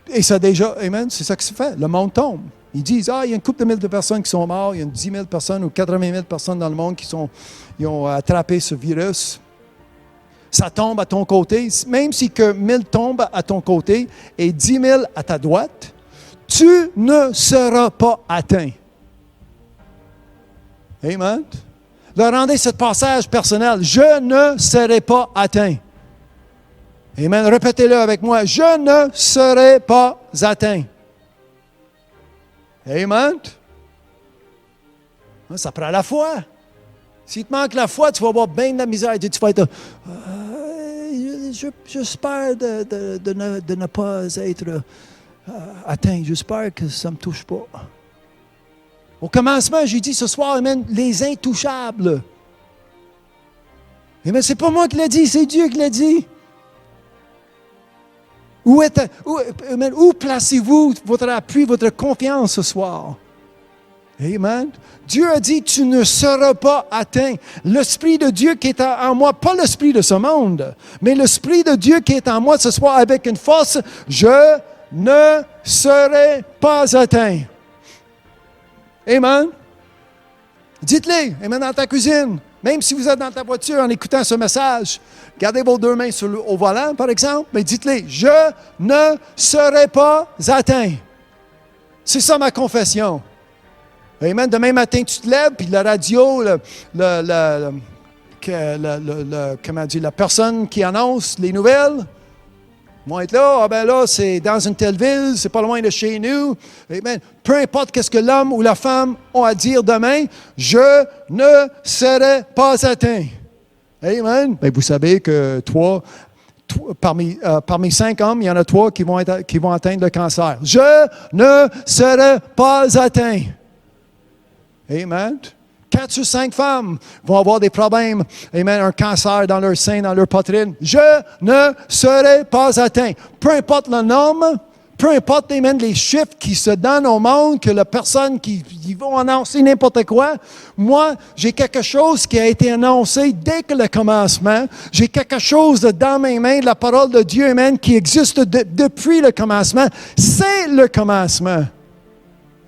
Et ça déjà, amen, c'est ça qui se fait. Le monde tombe. Ils disent, il y a une couple de 1000 de personnes qui sont mortes, il y a 10 000 personnes ou 80 000 personnes dans le monde qui ont attrapé ce virus. Ça tombe à ton côté, même si que 1000 tombent à ton côté et 10 000 à ta droite, tu ne seras pas atteint. Amen. Leur rendez ce passage personnel. Je ne serai pas atteint. Amen. Répétez-le avec moi. Je ne serai pas atteint. Amen. Ça prend la foi. S'il te manque la foi, tu vas avoir bien de la misère. Tu vas être... j'espère de ne pas être atteint. J'espère que ça ne me touche pas. Au commencement, j'ai dit ce soir, amen, les intouchables. Amen, c'est pas moi qui l'ai dit, c'est Dieu qui l'a dit. Où placez-vous votre appui, votre confiance ce soir? Amen. Dieu a dit, tu ne seras pas atteint. L'Esprit de Dieu qui est en moi, pas l'Esprit de ce monde, mais l'Esprit de Dieu qui est en moi ce soir avec une force, je ne serai pas atteint. Amen. Dites-le, amen, dans ta cuisine. Même si vous êtes dans ta voiture en écoutant ce message, gardez vos deux mains au volant, par exemple, mais dites-le, je ne serai pas atteint. C'est ça ma confession. Amen. Demain matin, tu te lèves, puis la radio, comment dire, la personne qui annonce les nouvelles, vont être là. Ah ben là, c'est dans une telle ville, c'est pas loin de chez nous. Amen. Peu importe qu'est-ce que l'homme ou la femme ont à dire demain, je ne serai pas atteint. Amen. Ben, vous savez que parmi 5 hommes, il y en a 3 qui vont atteindre le cancer. Je ne serai pas atteint. Amen. 4 sur 5 femmes vont avoir des problèmes, amen, un cancer dans leur sein, dans leur poitrine. Je ne serai pas atteint. Peu importe le nombre, peu importe amen, les chiffres qui se donnent au monde, que la personne qui vont annoncer n'importe quoi, moi, j'ai quelque chose qui a été annoncé dès que le commencement. J'ai quelque chose dans mes mains, de la parole de Dieu, amen, qui existe depuis le commencement. C'est le commencement.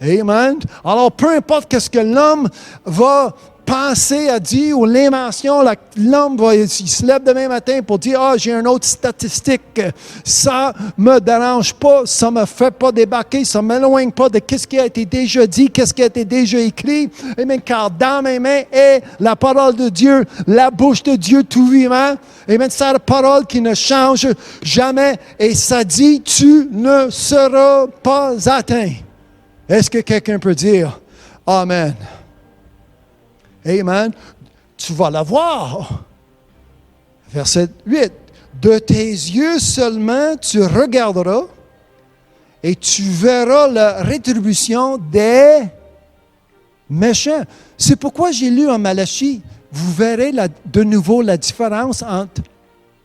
Amen. Alors, peu importe ce que l'homme va penser à dire ou l'invention, l'homme il se lève demain matin pour dire « Ah, j'ai une autre statistique. Ça ne me dérange pas, ça ne me fait pas débarquer, ça ne m'éloigne pas de ce qui a été déjà dit, ce qui a été déjà écrit. » Amen. Car dans mes mains est la parole de Dieu, la bouche de Dieu tout vivant. Amen. C'est la parole qui ne change jamais. Et ça dit « Tu ne seras pas atteint. » Est-ce que quelqu'un peut dire « Amen ». Amen. Tu vas la voir. Verset 8. De tes yeux seulement tu regarderas et tu verras la rétribution des méchants. C'est pourquoi j'ai lu en Malachie, vous verrez de nouveau la différence entre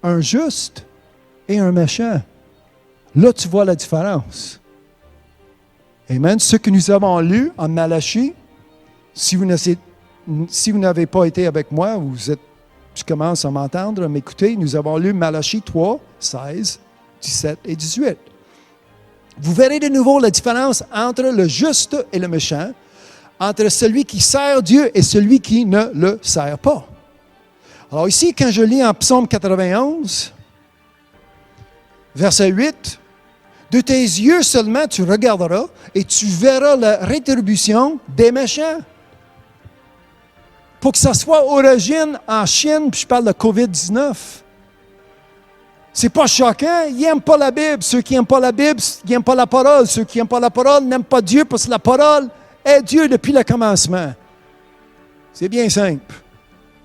un juste et un méchant. Là, tu vois la différence. Amen. Ce que nous avons lu en Malachie, si vous n'avez pas été avec moi, tu commences à m'entendre, à m'écouter, nous avons lu Malachie 3, 16, 17 et 18. Vous verrez de nouveau la différence entre le juste et le méchant, entre celui qui sert Dieu et celui qui ne le sert pas. Alors ici, quand je lis en Psaume 91, verset 8, « De tes yeux seulement tu regarderas et tu verras la rétribution des méchants. » Pour que ça soit origine en Chine, puis je parle de COVID-19. C'est pas choquant. Ils n'aiment pas la Bible. Ceux qui n'aiment pas la Bible, ils n'aiment pas la parole. Ceux qui n'aiment pas la parole n'aiment pas Dieu parce que la parole est Dieu depuis le commencement. C'est bien simple.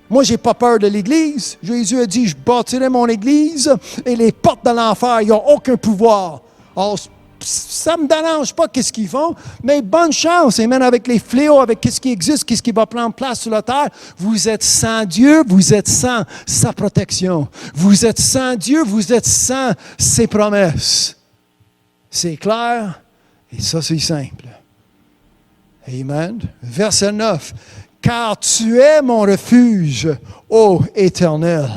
Moi, je n'ai pas peur de l'Église. Jésus a dit, je bâtirai mon Église et les portes de l'enfer, ils n'ont aucun pouvoir. Alors, ça ne me dérange pas qu'est-ce qu'ils font, mais bonne chance, amen, avec les fléaux, avec qu'est-ce qui existe, qu'est-ce qui va prendre place sur la terre. Vous êtes sans Dieu, vous êtes sans sa protection. Vous êtes sans Dieu, vous êtes sans ses promesses. C'est clair et ça, c'est simple. Amen. Verset 9. « Car tu es mon refuge, ô Éternel.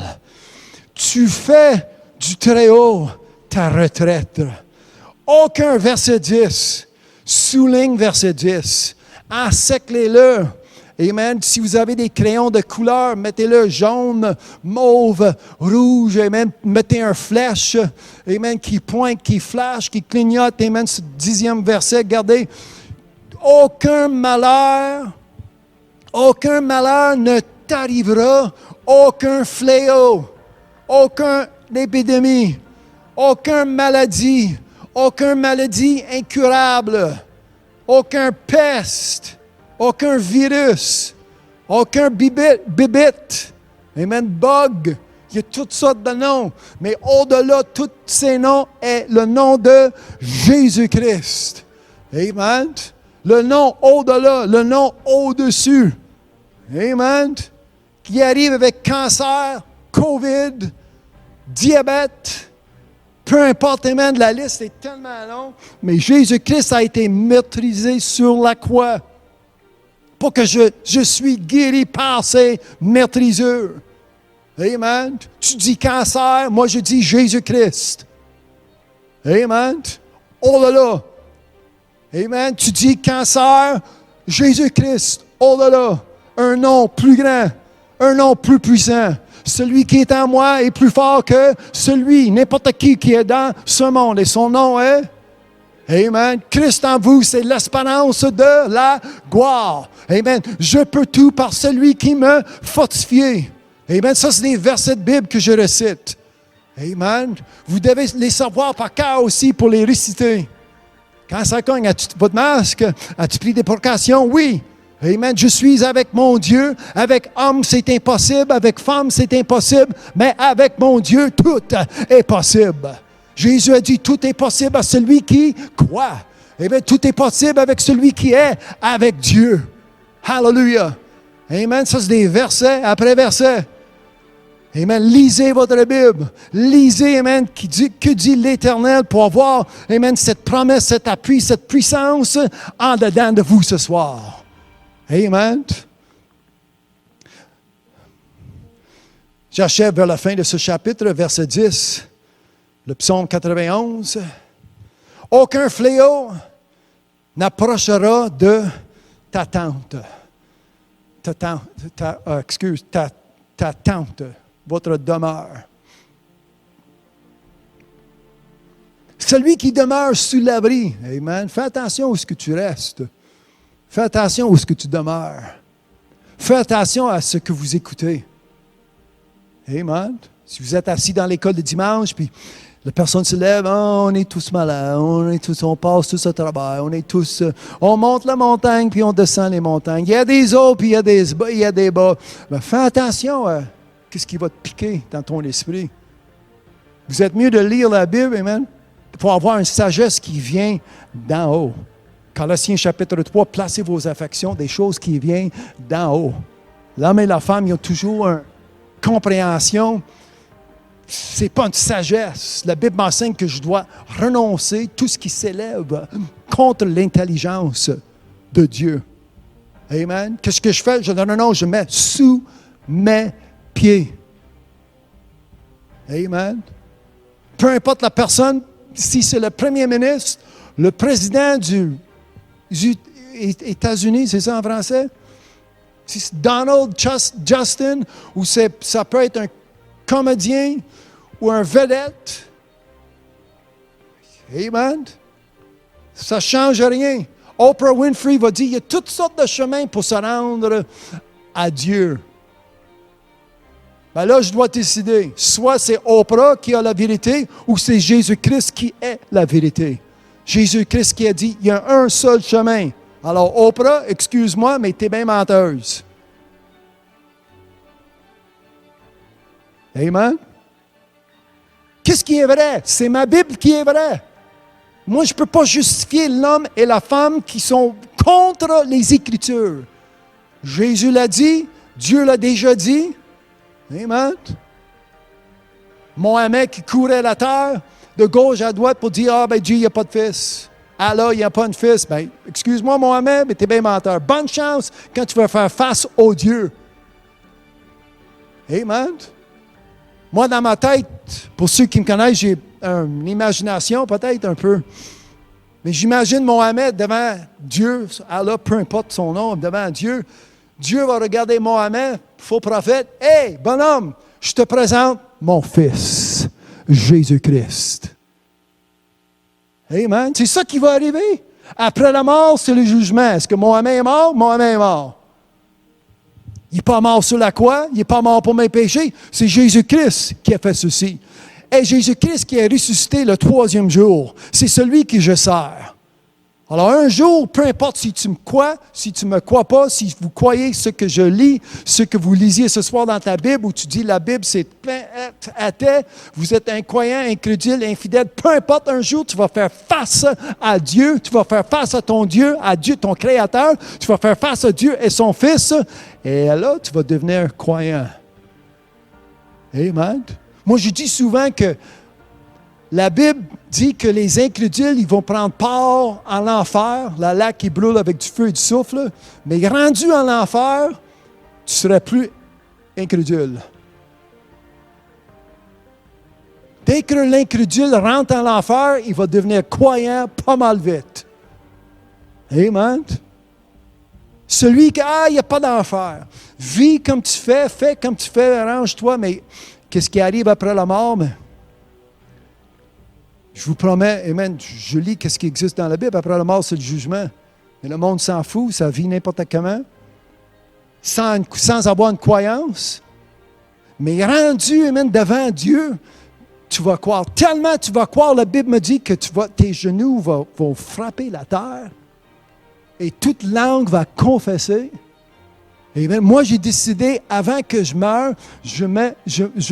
Tu fais du Très-Haut ta retraite. » Aucun verset 10. Souligne verset 10. Encerclez-le. Amen. Si vous avez des crayons de couleur, mettez-le jaune, mauve, rouge. Amen. Mettez un flèche. Amen. Qui pointe, qui flash, qui clignote. Amen. Ce 10e verset. Regardez. Aucun malheur ne t'arrivera. Aucun fléau. Aucune épidémie. Aucune maladie. Aucune maladie incurable, aucun peste, aucun virus, aucun bibite, amen, bug. Il y a toutes sortes de noms, mais au-delà de tous ces noms est le nom de Jésus-Christ. Amen. Le nom au-delà, le nom au-dessus. Amen. Qui arrive avec cancer, COVID, diabète. Peu importe, amen, la liste est tellement longue, mais Jésus-Christ a été maîtrisé sur la croix pour que je suis guéri par ses maîtriseurs. Amen. Tu dis cancer, moi je dis Jésus-Christ. Amen. Oh là là. Amen. Tu dis cancer, Jésus-Christ. Oh là là. Un nom plus grand, un nom plus puissant. Celui qui est en moi est plus fort que celui, n'importe qui est dans ce monde. Et son nom est, amen, Christ en vous, c'est l'espérance de la gloire. Amen. Je peux tout par celui qui me fortifie. Amen. Ça, c'est des versets de Bible que je récite. Amen. Vous devez les savoir par cœur aussi pour les réciter. Quand ça cogne, as-tu votre masque? As-tu pris des précautions? Oui. Amen. Je suis avec mon Dieu. Avec homme, c'est impossible. Avec femme, c'est impossible. Mais avec mon Dieu, tout est possible. Jésus a dit, tout est possible à celui qui croit. Amen. Tout est possible avec celui qui est avec Dieu. Hallelujah. Amen. Ça, c'est des versets après versets. Amen. Lisez votre Bible. Lisez, Amen, que dit l'Éternel pour avoir, Amen, cette promesse, cet appui, cette puissance en dedans de vous ce soir. Amen. J'achève vers la fin de ce chapitre, verset 10, le psaume 91. Aucun fléau n'approchera de ta tente. Ta tente, votre demeure. Celui qui demeure sous l'abri, amen, fais attention où ce que tu restes. Fais attention où ce que tu demeures. Fais attention à ce que vous écoutez. Amen. Si vous êtes assis dans l'école de dimanche, puis la personne se lève, oh, on est tous malades, on passe tous au travail, on monte la montagne, puis on descend les montagnes. Il y a des hauts, puis il y a des bas. Mais fais attention à ce qui va te piquer dans ton esprit. Vous êtes mieux de lire la Bible, amen, pour avoir une sagesse qui vient d'en haut. Colossiens chapitre 3, placez vos affections des choses qui viennent d'en haut. L'homme et la femme, ils ont toujours une compréhension. Ce n'est pas une sagesse. La Bible m'enseigne que je dois renoncer tout ce qui s'élève contre l'intelligence de Dieu. Amen. Qu'est-ce que je fais? Je mets sous mes pieds. Amen. Peu importe la personne, si c'est le premier ministre, le président des États-Unis, c'est ça en français? Si c'est Donald Justin, ou ça peut être un comédien ou un vedette. Amen. Ça ne change rien. Oprah Winfrey va dire qu'il y a toutes sortes de chemins pour se rendre à Dieu. Ben là, je dois décider. Soit c'est Oprah qui a la vérité, ou c'est Jésus-Christ qui est la vérité. Jésus-Christ qui a dit, il y a un seul chemin. Alors, Oprah, excuse-moi, mais tu es bien menteuse. Amen. Qu'est-ce qui est vrai? C'est ma Bible qui est vraie. Moi, je ne peux pas justifier l'homme et la femme qui sont contre les Écritures. Jésus l'a dit, Dieu l'a déjà dit. Amen. Mohamed qui courait la terre de gauche à droite pour dire, Dieu, il n'y a pas de fils. Allah, il n'y a pas de fils. Ben, excuse-moi, Mohamed, mais tu es bien menteur. Bonne chance quand tu vas faire face au Dieu. Amen. Moi, dans ma tête, pour ceux qui me connaissent, j'ai une imagination peut-être un peu. Mais j'imagine Mohamed devant Dieu, Allah, peu importe son nom, devant Dieu. Dieu va regarder Mohamed, faux prophète. « Hey, bonhomme, je te présente mon fils, Jésus-Christ. » Amen. C'est ça qui va arriver. Après la mort, c'est le jugement. Est-ce que Mohamed est mort? Mohamed est mort. Il n'est pas mort sur la croix, il n'est pas mort pour mes péchés. C'est Jésus-Christ qui a fait ceci. Et Jésus-Christ qui est ressuscité le 3e jour, c'est celui que je sers. Alors un jour, peu importe si tu me crois, si tu ne me crois pas, si vous croyez ce que je lis, ce que vous lisiez ce soir dans ta Bible, où tu dis la Bible c'est athée, vous êtes incroyant, incrédule, infidèle, peu importe, un jour tu vas faire face à Dieu, tu vas faire face à Dieu, ton Créateur, tu vas faire face à Dieu et son Fils, et là tu vas devenir croyant. Amen. Moi je dis souvent que la Bible dit que les incrédules, ils vont prendre part en enfer, la lac qui brûle avec du feu et du souffle, mais rendu en enfer, tu ne serais plus incrédule. Dès que l'incrédule rentre en enfer, il va devenir croyant pas mal vite. Amen. Celui qui, il n'y a pas d'enfer. Vis comme tu fais comme tu fais, arrange-toi, mais qu'est-ce qui arrive après la mort? Je vous promets, amen, je lis ce qui existe dans la Bible. Après la mort, c'est le jugement. Mais le monde s'en fout, ça vit n'importe comment. Sans avoir une croyance. Mais rendu, amen, devant Dieu, tu vas croire. Tellement tu vas croire, la Bible me dit que tes genoux vont frapper la terre. Et toute langue va confesser. Amen. Moi, j'ai décidé, avant que je meure, je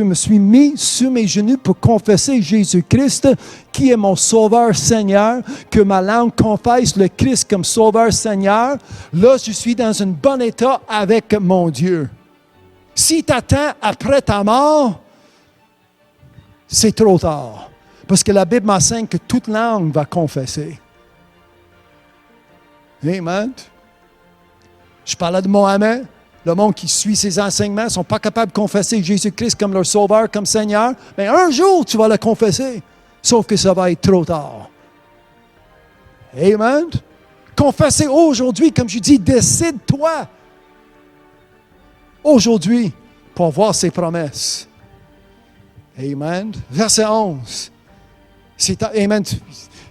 me suis mis sur mes genoux pour confesser Jésus-Christ, qui est mon Sauveur Seigneur, que ma langue confesse le Christ comme Sauveur Seigneur. Là, je suis dans un bon état avec mon Dieu. Si tu attends après ta mort, c'est trop tard. Parce que la Bible m'enseigne que toute langue va confesser. Amen. Je parlais de Mohamed. Le monde qui suit ses enseignements ne sont pas capables de confesser Jésus-Christ comme leur Sauveur, comme Seigneur. Mais un jour, tu vas le confesser. Sauf que ça va être trop tard. Amen. Confesser aujourd'hui, comme je dis, décide-toi. Aujourd'hui, pour voir ses promesses. Amen. Verset 11. Amen.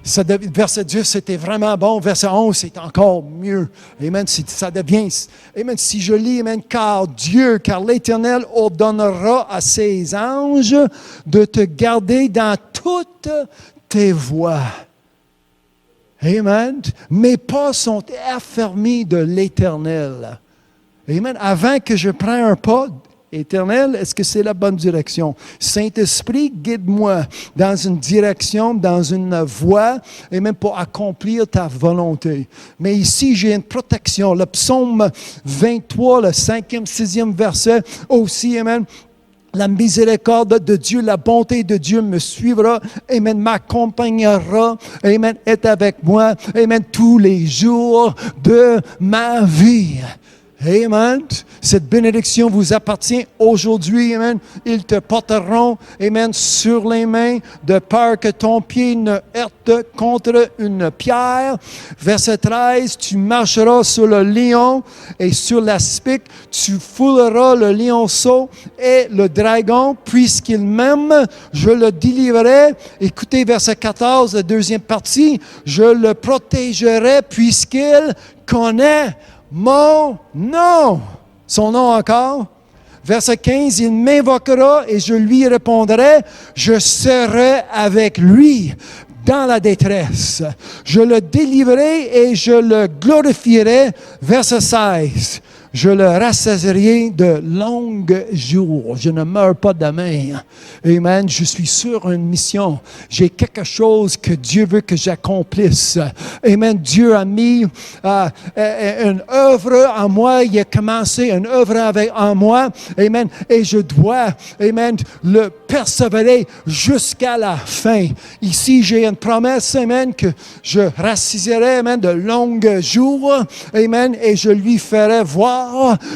Verset 10, c'était vraiment bon. Verset 11, c'est encore mieux. Amen. Ça devient. Amen. Si je lis, amen, car l'Éternel ordonnera à ses anges de te garder dans toutes tes voies. Amen. Mes pas sont affermis de l'Éternel. Amen. Avant que je prenne un pas, Éternel, est-ce que c'est la bonne direction? Saint-Esprit, guide-moi dans une direction, dans une voie, et même pour accomplir ta volonté. Mais ici, j'ai une protection. Le psaume 23, le 5e, 6e verset, aussi, amen. La miséricorde de Dieu, la bonté de Dieu me suivra, amen, m'accompagnera, amen, est avec moi, amen, tous les jours de ma vie. Amen. Cette bénédiction vous appartient aujourd'hui. Amen. Ils te porteront, amen, sur les mains, de peur que ton pied ne heurte contre une pierre. Verset 13, tu marcheras sur le lion et sur l'aspic. Tu fouleras le lionceau et le dragon, puisqu'il m'aime, je le délivrerai. Écoutez, verset 14, la deuxième partie. Je le protégerai, puisqu'il connaît mon nom. Son nom encore. Verset 15, il m'invoquera et je lui répondrai. Je serai avec lui dans la détresse. Je le délivrerai et je le glorifierai. Verset 16. Je le rassasierai de longs jours. Je ne meurs pas demain. Amen. Je suis sur une mission. J'ai quelque chose que Dieu veut que j'accomplisse. Amen. Dieu a mis une œuvre en moi. Il a commencé une œuvre en moi. Amen. Et je dois, amen, le persévérer jusqu'à la fin. Ici, j'ai une promesse, amen, que je rassasierai, amen, de longs jours. Amen. Et je lui ferai voir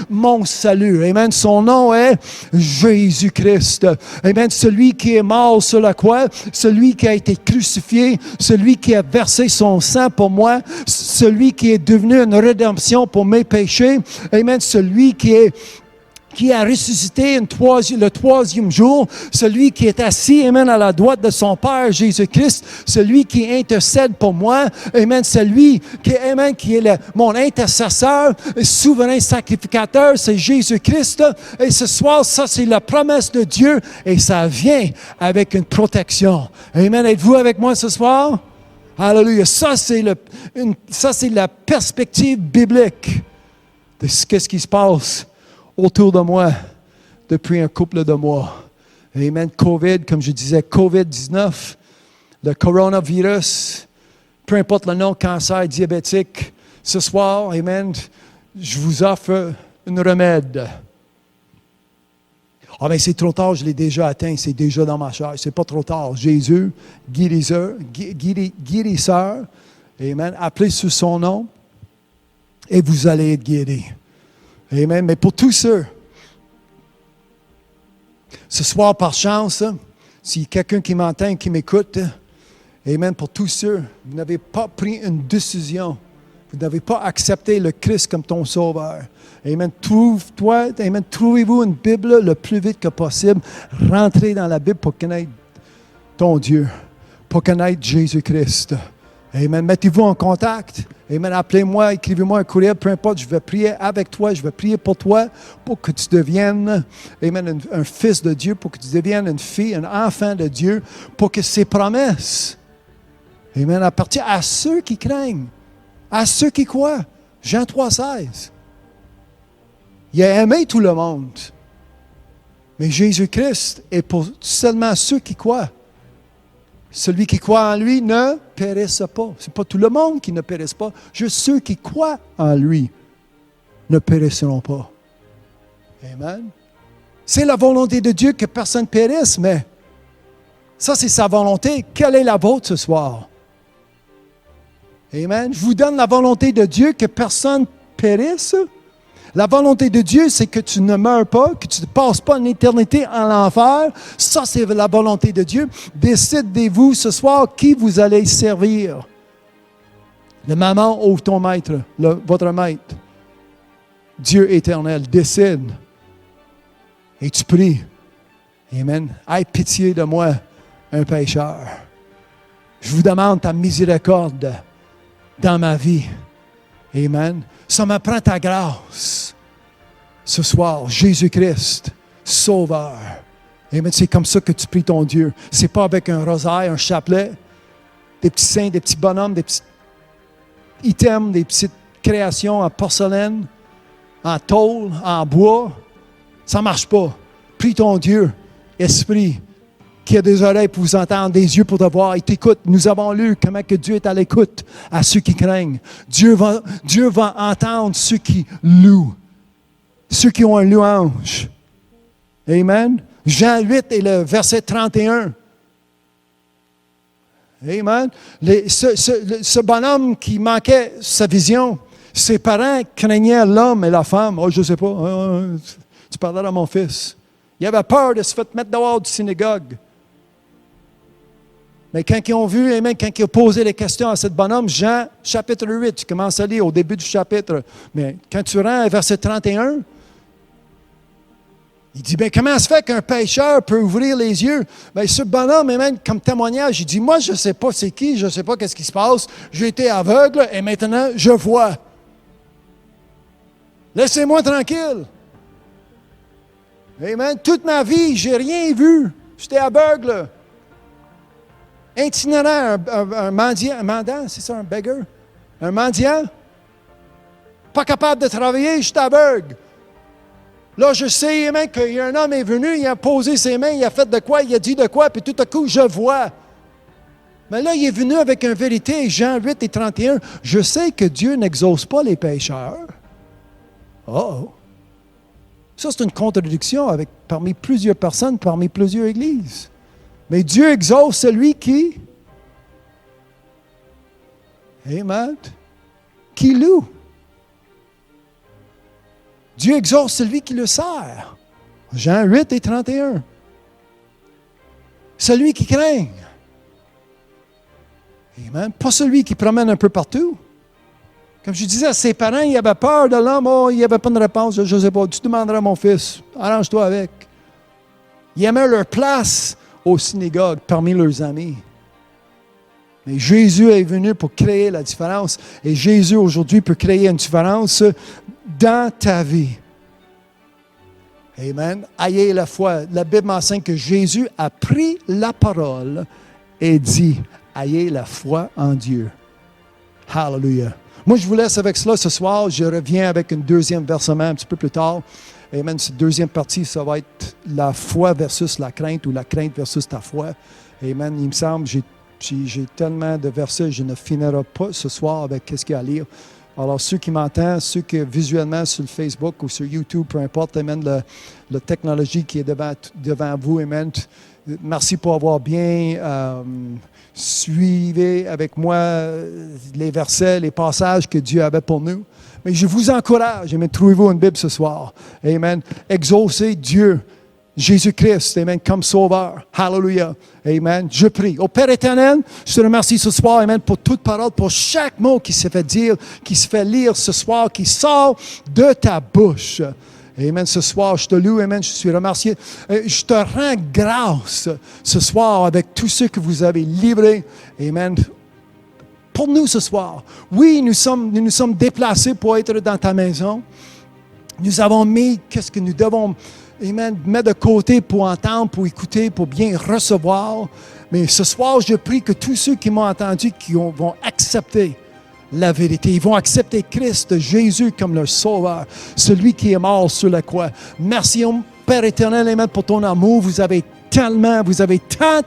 mon salut. Amen. Son nom est Jésus-Christ. Amen. Celui qui est mort sur la croix, celui qui a été crucifié, celui qui a versé son sang pour moi, celui qui est devenu une rédemption pour mes péchés. Amen. Celui qui a ressuscité le troisième jour, celui qui est assis, amen, à la droite de son Père, Jésus-Christ, celui qui intercède pour moi, amen, celui qui est mon intercesseur, souverain sacrificateur, c'est Jésus-Christ. Et ce soir, ça, c'est la promesse de Dieu et ça vient avec une protection. Amen. Êtes-vous avec moi ce soir? Alléluia. Ça, c'est la perspective biblique de ce qui se passe autour de moi depuis un couple de mois. Amen. COVID, comme je disais, COVID-19, le coronavirus, peu importe le nom, cancer, diabétique. Ce soir, amen, je vous offre un remède. Ah, mais c'est trop tard, je l'ai déjà atteint, c'est déjà dans ma chair. C'est pas trop tard. Jésus, guérisseur, amen, appelez sur son nom et vous allez être guéris. Amen. Mais pour tous ceux, ce soir par chance, s'il y a quelqu'un qui m'entend, qui m'écoute, amen, pour tous ceux, vous n'avez pas pris une décision, vous n'avez pas accepté le Christ comme ton sauveur. Amen. Trouvez-vous une Bible le plus vite que possible. Rentrez dans la Bible pour connaître ton Dieu, pour connaître Jésus-Christ. Amen. Mettez-vous en contact. Amen. Appelez-moi, écrivez-moi un courriel, peu importe. Je vais prier avec toi, je vais prier pour toi, pour que tu deviennes, amen, un fils de Dieu, pour que tu deviennes une fille, un enfant de Dieu, pour que ses promesses, amen, appartiennent à ceux qui craignent, à ceux qui croient. Jean 3,16. Il a aimé tout le monde. Mais Jésus-Christ est pour seulement ceux qui croient. Celui qui croit en lui ne périsse pas. Ce n'est pas tout le monde qui ne périsse pas. Juste ceux qui croient en lui ne périsseront pas. Amen. C'est la volonté de Dieu que personne périsse, mais ça, c'est sa volonté. Quelle est la vôtre ce soir? Amen. Je vous donne la volonté de Dieu que personne périsse. La volonté de Dieu, c'est que tu ne meurs pas, que tu ne passes pas une éternité en enfer. Ça, c'est la volonté de Dieu. Décidez-vous ce soir qui vous allez servir. Le maman ou ton maître, votre maître. Dieu éternel, décide. Et tu pries. Amen. Aie pitié de moi, un pécheur. Je vous demande ta miséricorde dans ma vie. Amen. Ça me prend ta grâce. Ce soir, Jésus-Christ, Sauveur. Amen. C'est comme ça que tu pries ton Dieu. C'est pas avec un rosaire, un chapelet, des petits saints, des petits bonhommes, des petits items, des petites créations en porcelaine, en tôle, en bois. Ça ne marche pas. Prie ton Dieu, Esprit, qui a des oreilles pour vous entendre, des yeux pour te voir. Il t'écoute. Nous avons lu comment que Dieu est à l'écoute à ceux qui craignent. Dieu va entendre ceux qui louent, ceux qui ont un louange. Amen. Jean 8 et le verset 31. Amen. Ce bonhomme qui manquait sa vision, ses parents craignaient l'homme et la femme. Oh, je ne sais pas. Tu parleras à mon fils. Il avait peur de se faire mettre dehors du synagogue. Mais quand ils ont vu, amen, quand ils ont posé les questions à ce bonhomme, Jean, chapitre 8, tu commences à lire au début du chapitre, mais quand tu rends à verset 31, il dit, bien, comment se fait qu'un pécheur peut ouvrir les yeux? Bien, ce bonhomme, amen, comme témoignage, il dit, moi, je ne sais pas c'est qui, je ne sais pas qu'est-ce qui se passe, j'ai été aveugle et maintenant, je vois. Laissez-moi tranquille. Amen. Toute ma vie, je n'ai rien vu. J'étais aveugle. Itinérant, un mendiant, c'est ça, un beggar? Un mendiant? Pas capable de travailler, j'étais aveugle. Là, je sais, amen, qu'il y a un homme est venu, il a posé ses mains, il a fait de quoi, il a dit de quoi, puis tout à coup, je vois. Mais là, il est venu avec une vérité, Jean 8 et 31. Je sais que Dieu n'exauce pas les pécheurs. Oh! Ça, c'est une contradiction parmi plusieurs personnes, parmi plusieurs églises. Mais Dieu exauce celui qui, amen, qui loue. Dieu exauce celui qui le sert. Jean 8 et 31. Celui qui craint. Amen. Pas celui qui promène un peu partout. Comme je disais à ses parents, il avait peur de l'homme. Oh, il n'y avait pas de réponse. Je ne sais pas. Tu demanderas à mon fils. Arrange-toi avec. Ils aimaient leur place au synagogue parmi leurs amis. Mais Jésus est venu pour créer la différence. Et Jésus, aujourd'hui, peut créer une différence dans ta vie. Amen. Ayez la foi. La Bible m'enseigne que Jésus a pris la parole et dit, ayez la foi en Dieu. Hallelujah. Moi, je vous laisse avec cela ce soir. Je reviens avec un deuxième versement un petit peu plus tard. Amen. Cette deuxième partie, ça va être la foi versus la crainte ou la crainte versus ta foi. Amen. Il me semble, j'ai tellement de versets, je ne finirai pas ce soir avec qu'est-ce qu'il y a à lire. Alors, ceux qui m'entendent, ceux qui visuellement sur le Facebook ou sur YouTube, peu importe, amen, la technologie qui est devant vous, amen. Merci pour avoir bien suivi avec moi les versets, les passages que Dieu avait pour nous. Mais je vous encourage, amen, trouvez-vous une Bible ce soir. Amen. Exaucez Dieu, Jésus-Christ, amen, comme sauveur. Hallelujah. Amen. Je prie. Au Père éternel, je te remercie ce soir, amen, pour toute parole, pour chaque mot qui se fait dire, qui se fait lire ce soir, qui sort de ta bouche. Amen. Ce soir, je te loue, amen, je suis remercié. Je te rends grâce ce soir avec tout ce que vous avez livré. Amen. Pour nous ce soir. Oui, nous nous sommes déplacés pour être dans ta maison. Nous avons mis qu'est-ce que nous devons, amen, mettre de côté pour entendre, pour écouter, pour bien recevoir. Mais ce soir, je prie que tous ceux qui m'ont entendu, vont accepter la vérité. Ils vont accepter Christ, Jésus, comme leur sauveur, celui qui est mort sur la croix. Merci, Père éternel, amen, pour ton amour. Vous avez tant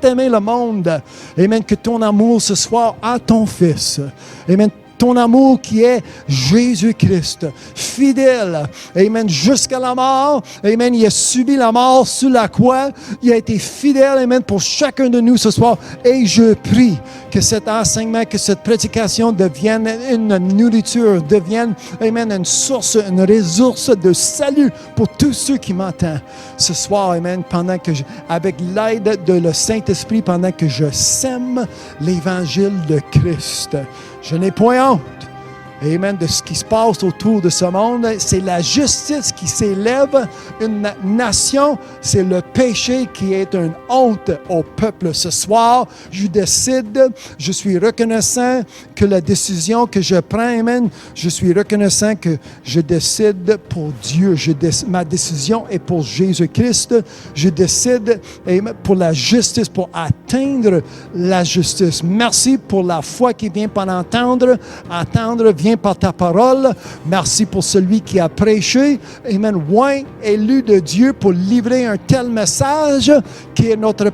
aimé le monde, amen, que ton amour ce soir à ton Fils, amen, ton amour qui est Jésus-Christ, fidèle, amen, jusqu'à la mort, amen, il a subi la mort sur la croix, il a été fidèle, amen, pour chacun de nous ce soir, et je prie que cet enseignement, que cette prédication devienne une nourriture, devienne, amen, une source, une ressource de salut pour tous ceux qui m'entendent ce soir, amen, pendant que avec l'aide de le Saint-Esprit, pendant que je sème l'évangile de Christ. Je n'ai point honte, amen, de ce qui se passe autour de ce monde. C'est la justice qui s'élève une nation. C'est le péché qui est une honte au peuple. Ce soir, je décide, je suis reconnaissant que la décision que je prends, amen, je suis reconnaissant que je décide pour Dieu. Ma décision est pour Jésus-Christ. Je décide, amen, pour la justice, pour atteindre la justice. Merci pour la foi qui vient par entendre. Attendre vient par ta parole. Merci pour celui qui a prêché. Amen. Oint, élu de Dieu pour livrer un tel message qui est notre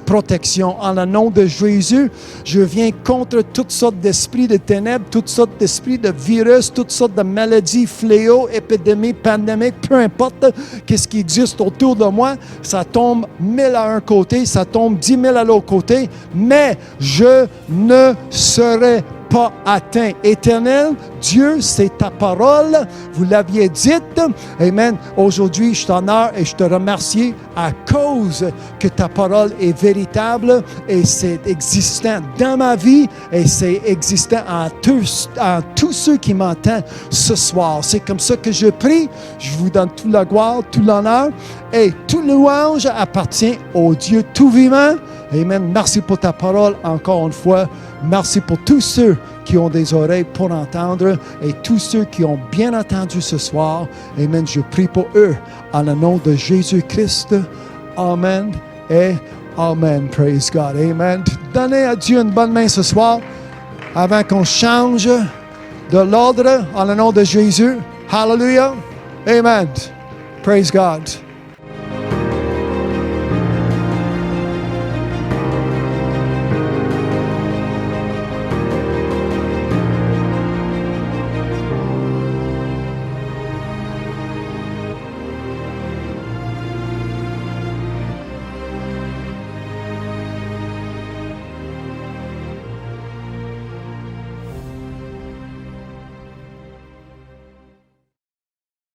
protection. En le nom de Jésus, je viens contre toutes sortes d'esprits de ténèbres, toutes sortes d'esprits de virus, toutes sortes de maladies, fléaux, épidémies, pandémiques, peu importe qu'est-ce qui existe autour de moi. Ça tombe 1000 à un côté, ça tombe 10 000 à l'autre côté, mais je ne serai pas atteint. Éternel, Dieu, c'est ta parole. Vous l'aviez dite. Amen. Aujourd'hui, je t'honore et je te remercie à cause que ta parole est véritable et c'est existant dans ma vie et c'est existant en tous ceux qui m'entendent ce soir. C'est comme ça que je prie. Je vous donne toute la gloire, tout l'honneur et tout louange appartient au Dieu tout vivant. Amen. Merci pour ta parole encore une fois. Merci pour tous ceux qui ont des oreilles pour entendre et tous ceux qui ont bien entendu ce soir. Amen. Je prie pour eux en le nom de Jésus-Christ. Amen et Amen. Praise God. Amen. Donnez à Dieu une bonne main ce soir avant qu'on change de l'ordre en le nom de Jésus. Hallelujah. Amen. Praise God.